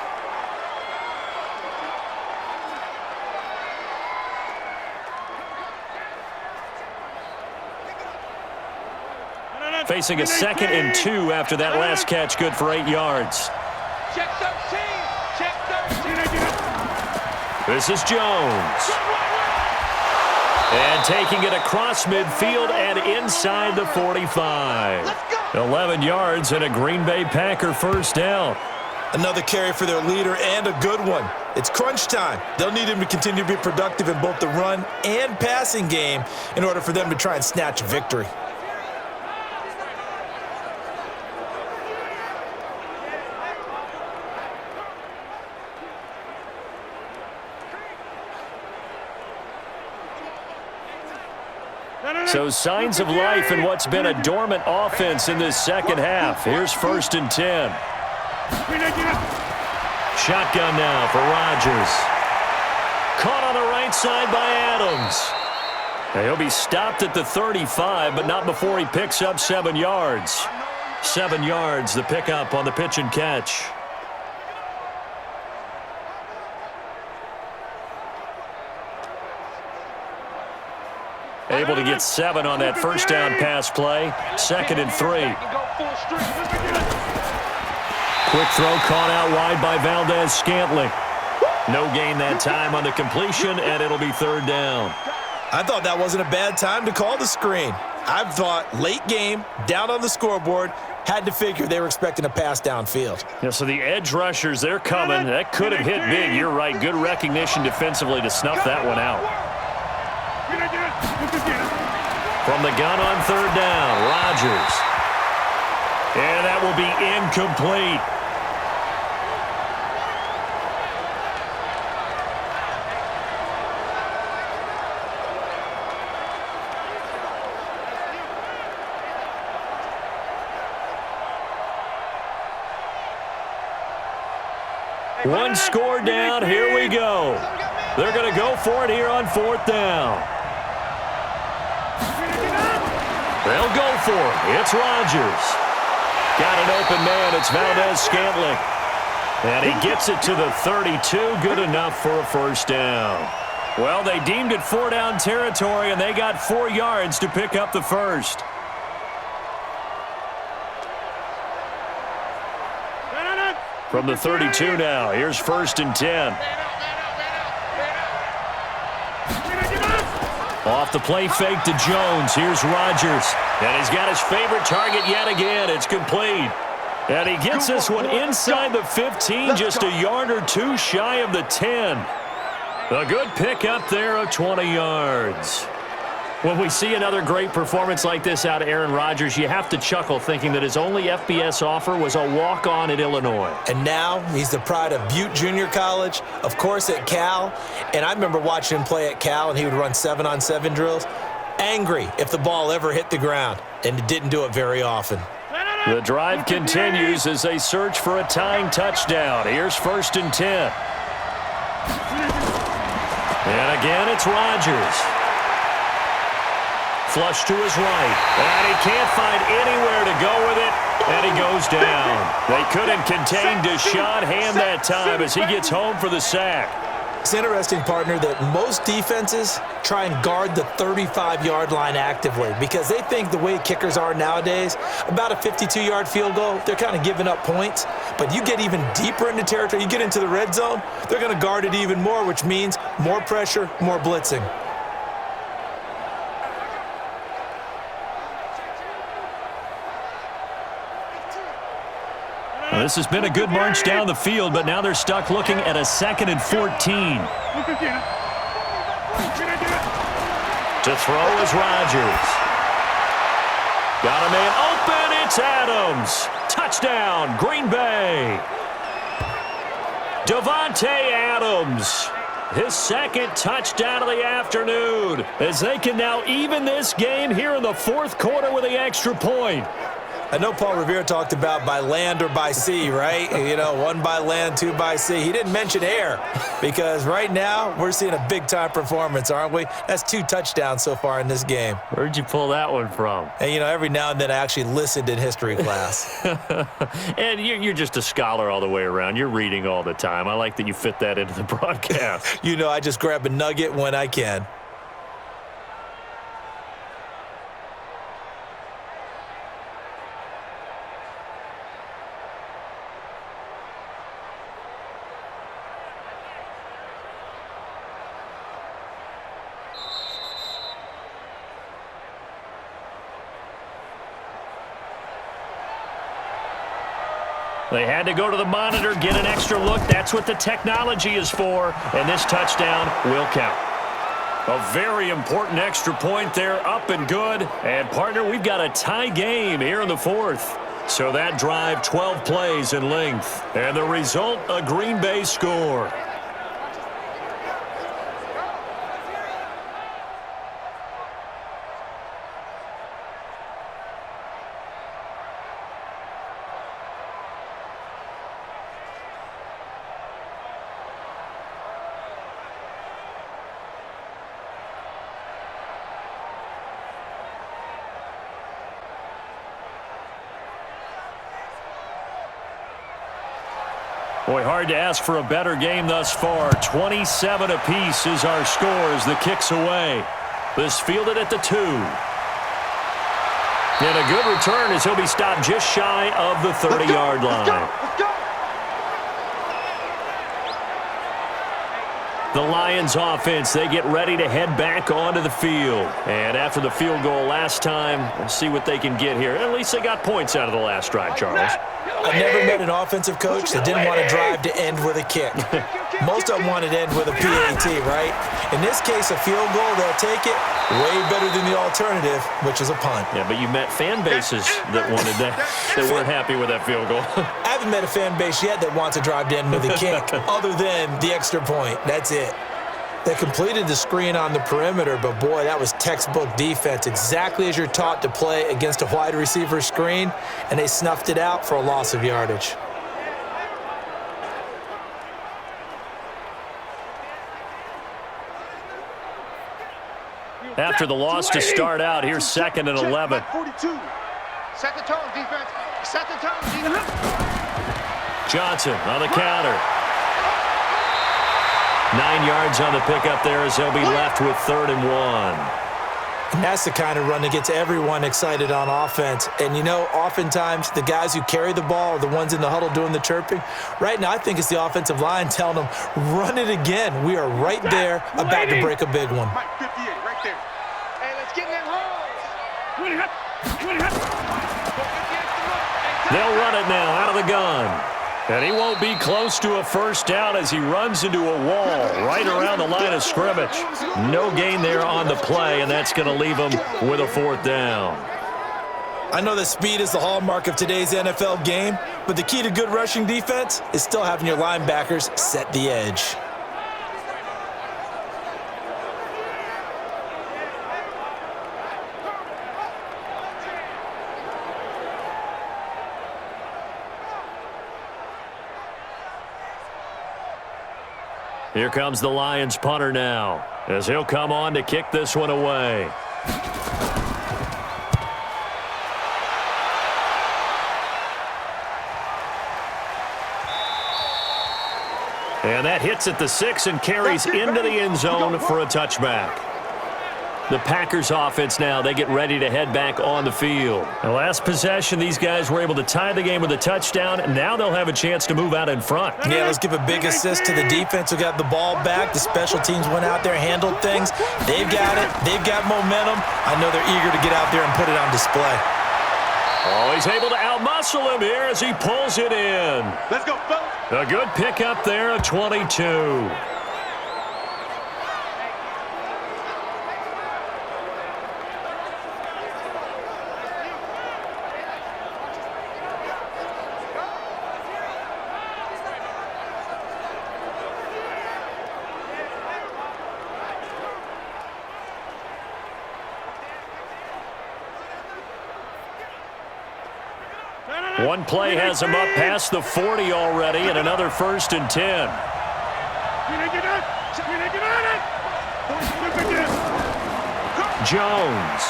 Facing a 2nd and 2 after that last catch, good for 8 yards. Check 13. Check 13. This is Jones. And taking it across midfield and inside the 45. 11 yards and a Green Bay Packer 1st down. Another carry for their leader and a good one. It's crunch time. They'll need him to continue to be productive in both the run and passing game in order for them to try and snatch a victory. So signs of life in what's been a dormant offense in this 2nd half. Here's 1st and 10. Shotgun now for Rodgers. Caught on the right side by Adams. Now he'll be stopped at the 35, but not before he picks up 7 yards. 7 yards, the pickup on the pitch and catch. Able to get 7 on that 1st down pass play. 2nd and 3. Quick throw caught out wide by Valdez-Scantling. No gain that time on the completion, and it'll be 3rd down. I thought that wasn't a bad time to call the screen. I thought late game, down on the scoreboard, had to figure they were expecting a pass downfield. Yeah, so the edge rushers, they're coming. That could have hit big. You're right. Good recognition defensively to snuff that one out. From the gun on 3rd down, Rodgers. And that will be incomplete. One score down. Here we go. They're going to go for it here on 4th down. They'll go for it. It's Rodgers. Got an open man. It's Valdez-Scantling. And he gets it to the 32. Good enough for a 1st down. Well, they deemed it 4-down territory, and they got 4 yards to pick up the 1st. From the 32 now, here's 1st and 10. Off the play fake to Jones. Here's Rodgers. And he's got his favorite target yet again. It's complete. And he gets this one inside the 15, just a yard or two shy of the 10. A good pick up there of 20 yards. When we see another great performance like this out of Aaron Rodgers, you have to chuckle thinking that his only FBS offer was a walk-on at Illinois. And now he's the pride of Butte Junior College, of course at Cal. And I remember watching him play at Cal, and he would run 7-on-7 drills. Angry if the ball ever hit the ground, and it didn't do it very often. The drive continues as they search for a tying touchdown. Here's 1st and 10. And again, it's Rodgers. Flush to his right. And he can't find anywhere to go with it. And he goes down. They couldn't contain Deshaun Hand that time as he gets home for the sack. It's interesting, partner, that most defenses try and guard the 35-yard line actively because they think the way kickers are nowadays, about a 52-yard field goal, they're kind of giving up points. But you get even deeper into territory, you get into the red zone, they're going to guard it even more, which means more pressure, more blitzing. Well, this has been a good march down the field, but now they're stuck looking at a 2nd and 14. To throw is Rodgers. Got a man open. It's Adams. Touchdown, Green Bay. Davante Adams. His 2nd touchdown of the afternoon as they can now even this game here in the 4th quarter with the extra point. I know Paul Revere talked about by land or by sea, right? You know, 1 by land, 2 by sea. He didn't mention air because right now we're seeing a big-time performance, aren't we? That's 2 touchdowns so far in this game. Where'd you pull that one from? And, you know, every now and then I actually listened in history class. And you're just a scholar all the way around. You're reading all the time. I like that you fit that into the broadcast. You know, I just grab a nugget when I can. They had to go to the monitor, get an extra look. That's what the technology is for, and this touchdown will count. A very important extra point there, up and good. And, partner, we've got a tie game here in the 4th. So that drive, 12 plays in length. And the result, a Green Bay score. Boy, hard to ask for a better game thus far. 27 apiece is our score as the kick's away. This fielded at the 2. And a good return as he'll be stopped just shy of the 30-yard line. Let's go. The Lions offense, they get ready to head back onto the field. And after the field goal last time, we'll see what they can get here. At least they got points out of the last drive, Charles. I never met an offensive coach that didn't want to drive to end with a kick. Most of them wanted to end with a PAT, right? In this case, a field goal, they'll take it way better than the alternative, which is a punt. Yeah, but you met fan bases that wanted that, that weren't happy with that field goal. I haven't met a fan base yet that wants to drive to end with a kick other than the extra point. That's it. They completed the screen on the perimeter, but boy, that was textbook defense, exactly as you're taught to play against a wide receiver screen, and they snuffed it out for a loss of yardage. After the loss to start out, here's 2nd and 11. 42. Set the tone, defense. Set the tone, defense. Johnson on the counter. 9 yards on the pickup there as they'll be left with 3rd and 1. And that's the kind of run that gets everyone excited on offense. And, you know, oftentimes the guys who carry the ball are the ones in the huddle doing the chirping. Right now, I think it's the offensive line telling them, run it again. We are right there about to break a big one. Mike 58, right there. Hey, let's get in that hole. They'll run it now out of the gun. And he won't be close to a first down as he runs into a wall right around the line of scrimmage. No gain there on the play, and that's going to leave him with a fourth down. I know that speed is the hallmark of today's NFL game, but the key to good rushing defense is still having your linebackers set the edge. Here comes the Lions punter now, as he'll come on to kick this one away. And that hits at the 6 and carries into the end zone for a touchback. The Packers offense now, they get ready to head back on the field. The last possession, these guys were able to tie the game with a touchdown, and now they'll have a chance to move out in front. Yeah, let's give a big assist to the defense who got the ball back. The special teams went out there, handled things. They've got it. They've got momentum. I know they're eager to get out there and put it on display. Oh, he's able to outmuscle him here as he pulls it in. Let's go, fellas. A good pickup there of 22. One play has him up past the 40 already, and another 1st and 10. Jones.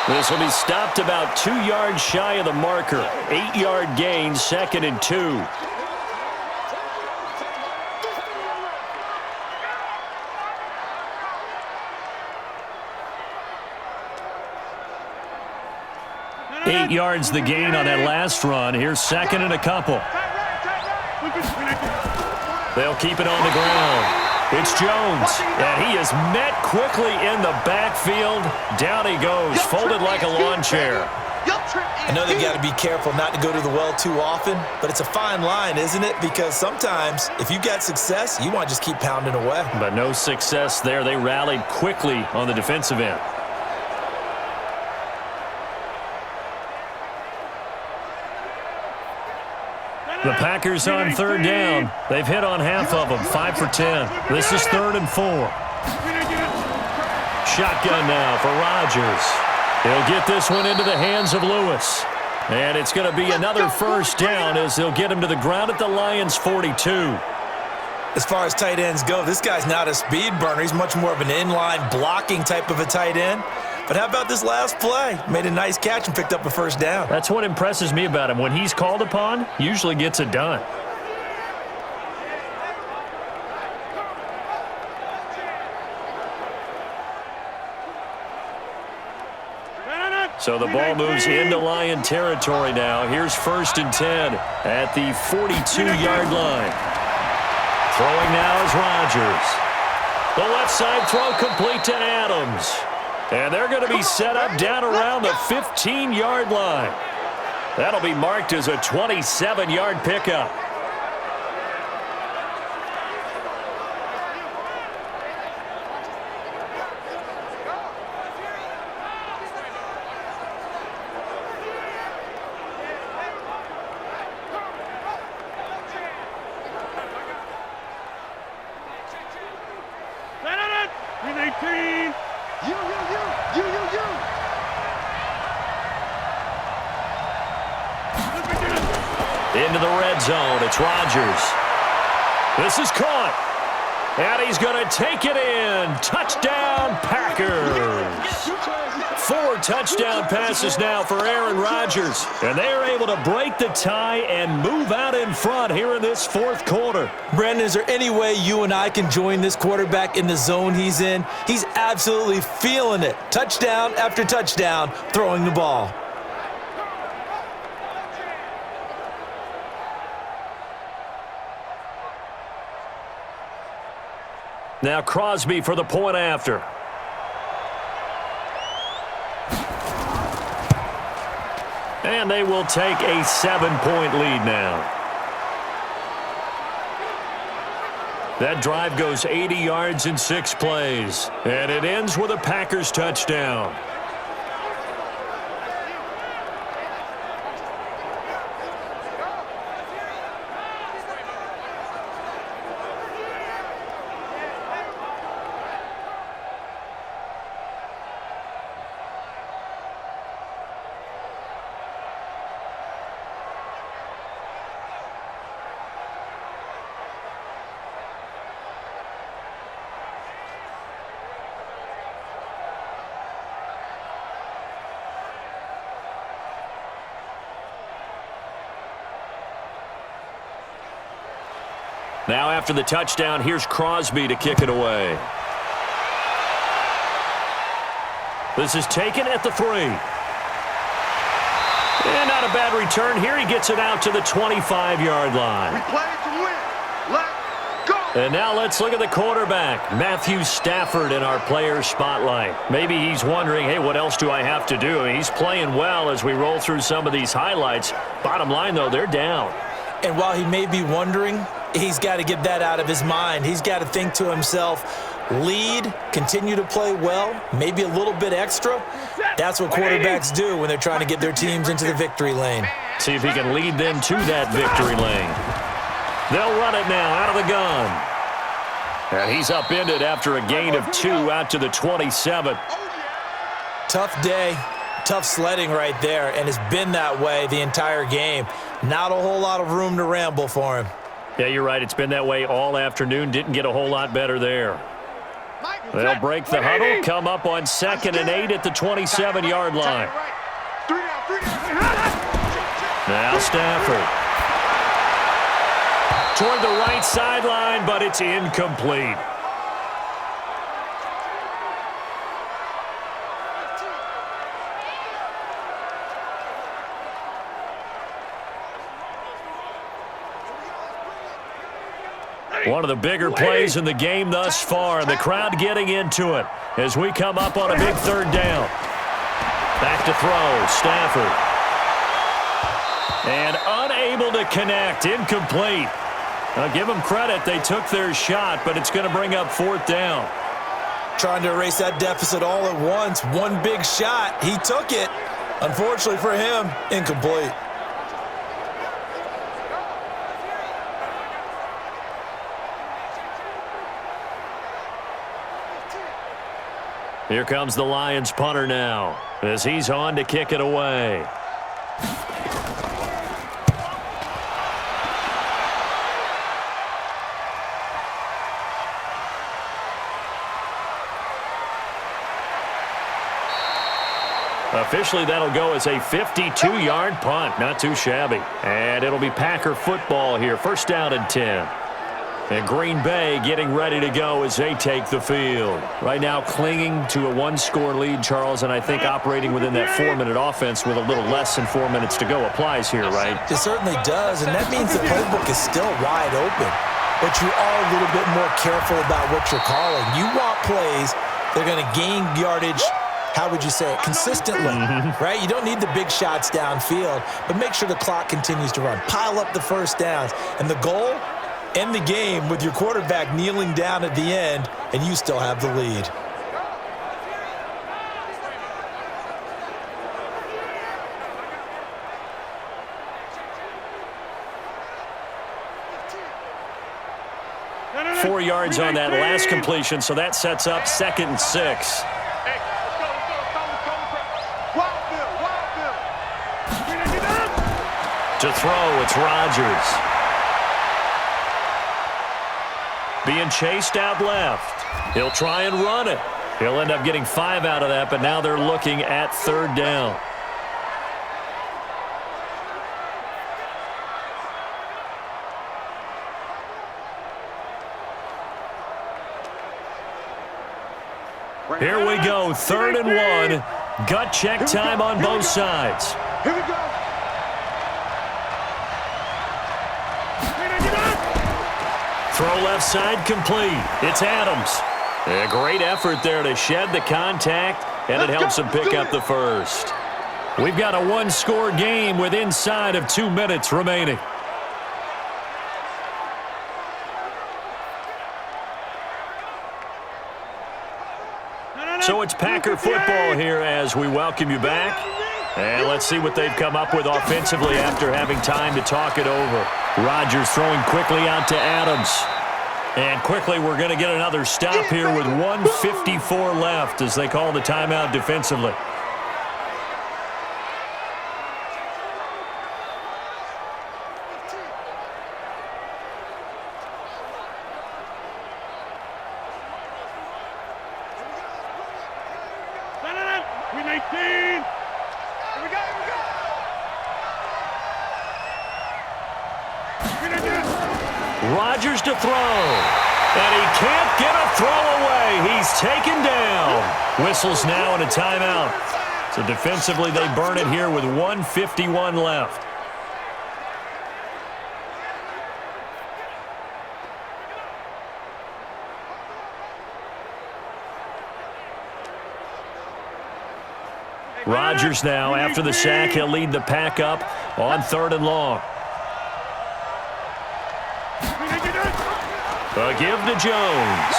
This will be stopped about 2 yards shy of the marker. 8-yard gain, 2nd and 2. Eight yards the gain on that last run. Here's 2nd and a couple. They'll keep it on the ground. It's Jones, and he is met quickly in the backfield. Down he goes, folded like a lawn chair. I know they've got to be careful not to go to the well too often, but it's a fine line, isn't it? Because sometimes if you got success, you want to just keep pounding away. But no success there. They rallied quickly on the defensive end. The Packers on 3rd down. They've hit on half of them, 5 for 10. This is 3rd and 4. Shotgun now for Rodgers. He'll get this one into the hands of Lewis. And it's going to be another first down as they'll get him to the ground at the Lions' 42. As far as tight ends go, this guy's not a speed burner. He's much more of an inline blocking type of a tight end. But how about this last play? Made a nice catch and picked up a first down. That's what impresses me about him. When he's called upon, usually gets it done. So the ball moves into Lion territory now. Here's 1st and 10 at the 42-yard line. Throwing now is Rodgers. The left side throw complete to Adams. And they're going to be set up down around the 15-yard line. That'll be marked as a 27-yard pickup. Into the red zone. It's Rodgers. This is caught. And he's going to take it in. Touchdown, Packers. 4 touchdown passes now for Aaron Rodgers. And they're able to break the tie and move out in front here in this fourth quarter. Brandon, is there any way you and I can join this quarterback in the zone he's in? He's absolutely feeling it. Touchdown after touchdown, throwing the ball. Now Crosby for the point after. And they will take a 7-point lead now. That drive goes 80 yards in 6 plays. And it ends with a Packers touchdown. Now after the touchdown, here's Crosby to kick it away. This is taken at the 3. And not a bad return here. He gets it out to the 25-yard line. We play to win. Let's go. And now let's look at the quarterback, Matthew Stafford, in our player spotlight. Maybe he's wondering, hey, what else do I have to do? He's playing well as we roll through some of these highlights. Bottom line, though, they're down. And while he may be wondering, he's got to get that out of his mind. He's got to think to himself, lead, continue to play well, maybe a little bit extra. That's what quarterbacks do when they're trying to get their teams into the victory lane. See if he can lead them to that victory lane. They'll run it now out of the gun. And he's upended after a gain of 2 out to the 27. Tough day, tough sledding right there, and it's been that way the entire game. Not a whole lot of room to ramble for him. Yeah, you're right. It's been that way all afternoon. Didn't get a whole lot better there. They'll break the huddle, come up on 2nd and 8 at the 27-yard line. Now Stafford. Toward the right sideline, but it's incomplete. One of the bigger plays in the game thus far, and the crowd getting into it as we come up on a big 3rd down. Back to throw, Stafford. And unable to connect, incomplete. I'll give them credit, they took their shot, but it's going to bring up 4th down. Trying to erase that deficit all at once. One big shot, he took it. Unfortunately for him, incomplete. Here comes the Lions punter now as he's on to kick it away. Officially, that'll go as a 52-yard punt. Not too shabby. And it'll be Packer football here. 1st down and 10. And Green Bay getting ready to go as they take the field. Right now clinging to a 1-score lead, Charles, and I think operating within that 4-minute offense with a little less than 4 minutes to go applies here, right? It certainly does, and that means the playbook is still wide open. But you are a little bit more careful about what you're calling. You want plays that are going to gain yardage, how would you say it, consistently, right? You don't need the big shots downfield, but make sure the clock continues to run. Pile up the 1st downs. And the goal? End the game with your quarterback kneeling down at the end, and you still have the lead. Four yards on that last completion, so that sets up 2nd and 6. To throw, it's Rodgers. being chased out left. He'll try and run it. He'll end up getting 5 out of that, but now they're looking at 3rd down. Here we go, 3rd and 1. Gut check time on both sides. Here we go. Throw left side complete. It's Adams. A great effort there to shed the contact, and it helps him pick up the first. We've got a 1-score game with inside of 2 minutes remaining. So it's Packer football here as we welcome you back. And let's see what they've come up with offensively after having time to talk it over. Rodgers throwing quickly out to Adams. And quickly we're going to get another stop here with 1:54 left as they call the timeout defensively. Rodgers to throw. And he can't get a throw away. He's taken down. Whistles now and a timeout. So defensively they burn it here with 1:51 left. Rodgers now, after the sack, he'll lead the pack up on 3rd and long. A give to Jones.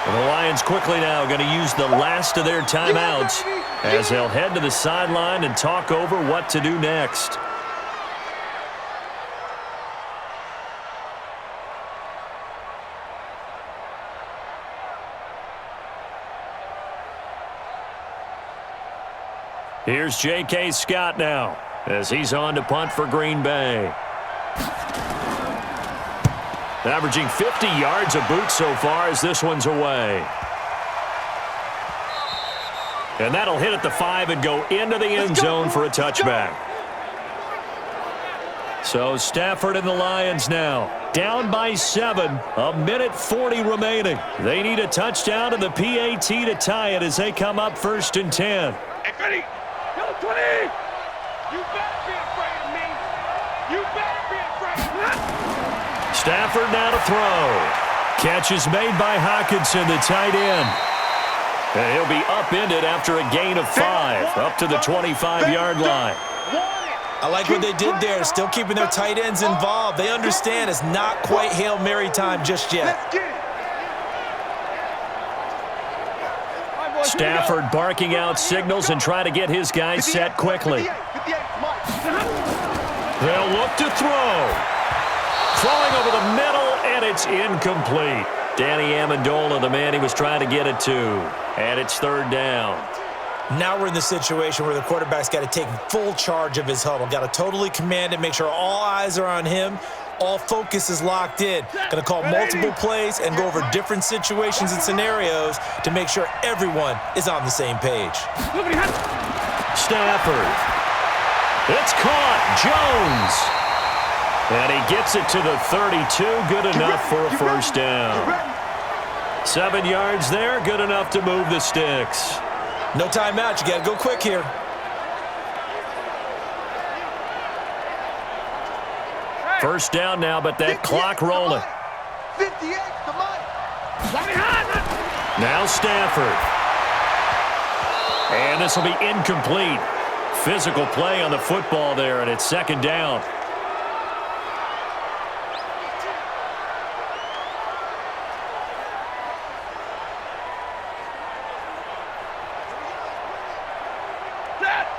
And the Lions quickly now going to use the last of their timeouts as they'll head to the sideline and talk over what to do next. Here's J.K. Scott now as he's on to punt for Green Bay. Averaging 50 yards a boot so far as this one's away. And that'll hit at the 5 and go into the end zone for a touchback. So Stafford and the Lions now down by 7, 1:40 remaining. They need a touchdown and the PAT to tie it as they come up 1st and 10. Hey, Cuddy! Go 20! You better be afraid of me. You better be afraid of me. Stafford now to throw. Catch is made by Hockenson, the tight end. And he'll be upended after a gain of 5, up to the 25-yard line. I like what they did there, still keeping their tight ends involved. They understand it's not quite Hail Mary time just yet. Stafford barking out signals and trying to get his guys set quickly. They'll look to throw. Throwing over the middle, and it's incomplete. Danny Amendola, the man he was trying to get it to. And it's 3rd down. Now we're in the situation where the quarterback's got to take full charge of his huddle. Got to totally command it, make sure all eyes are on him. All focus is locked in. Going to call multiple plays and go over different situations and scenarios to make sure everyone is on the same page. Stafford. It's caught. Jones. And he gets it to the 32. Good enough for a 1st down. 7 yards there. Good enough to move the sticks. No timeout. You got to go quick here. First down now, but that clock rolling. 58, come on. Now Stafford. And this will be incomplete. Physical play on the football there, and it's 2nd down.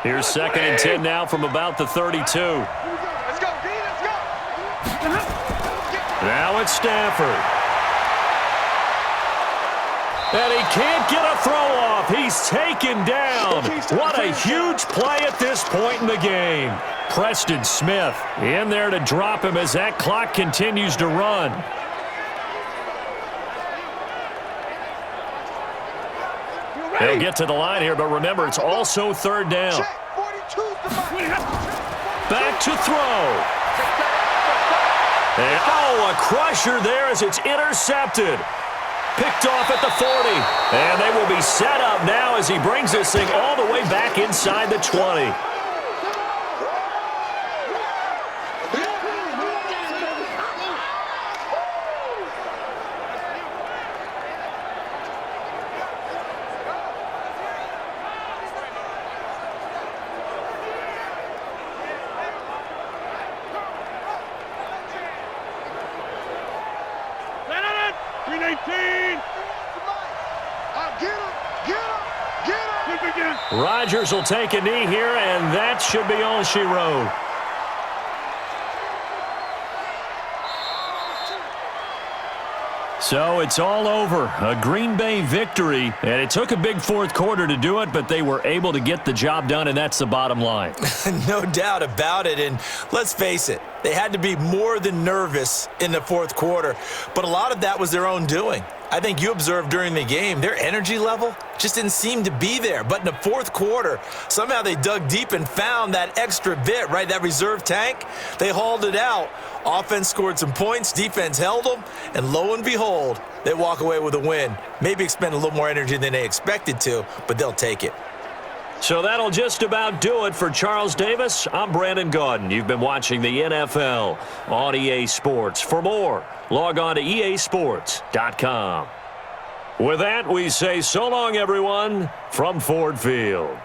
Here's 2nd and 10 now from about the 32. Let's go, D, let's go. Now it's Stafford. And he can't get a throw off. He's taken down. What a huge play at this point in the game. Preston Smith in there to drop him as that clock continues to run. They'll get to the line here, but remember, it's also third down. Back to throw. And, a crusher there as it's intercepted. Picked off at the 40. And they will be set up now as he brings this thing all the way back inside the 20. Rodgers will take a knee here, and that should be all she wrote. So it's all over. A Green Bay victory, and it took a big fourth quarter to do it, but they were able to get the job done, and that's the bottom line. No doubt about it, and let's face it, they had to be more than nervous in the fourth quarter, but a lot of that was their own doing. I think you observed during the game, their energy level just didn't seem to be there. But in the fourth quarter, somehow they dug deep and found that extra bit, right, that reserve tank. They hauled it out. Offense scored some points, defense held them, and lo and behold, they walk away with a win. Maybe expend a little more energy than they expected to, but they'll take it. So that'll just about do it for Charles Davis. I'm Brandon Gaudin. You've been watching the NFL on EA Sports. For more, log on to easports.com. With that, we say so long, everyone, from Ford Field.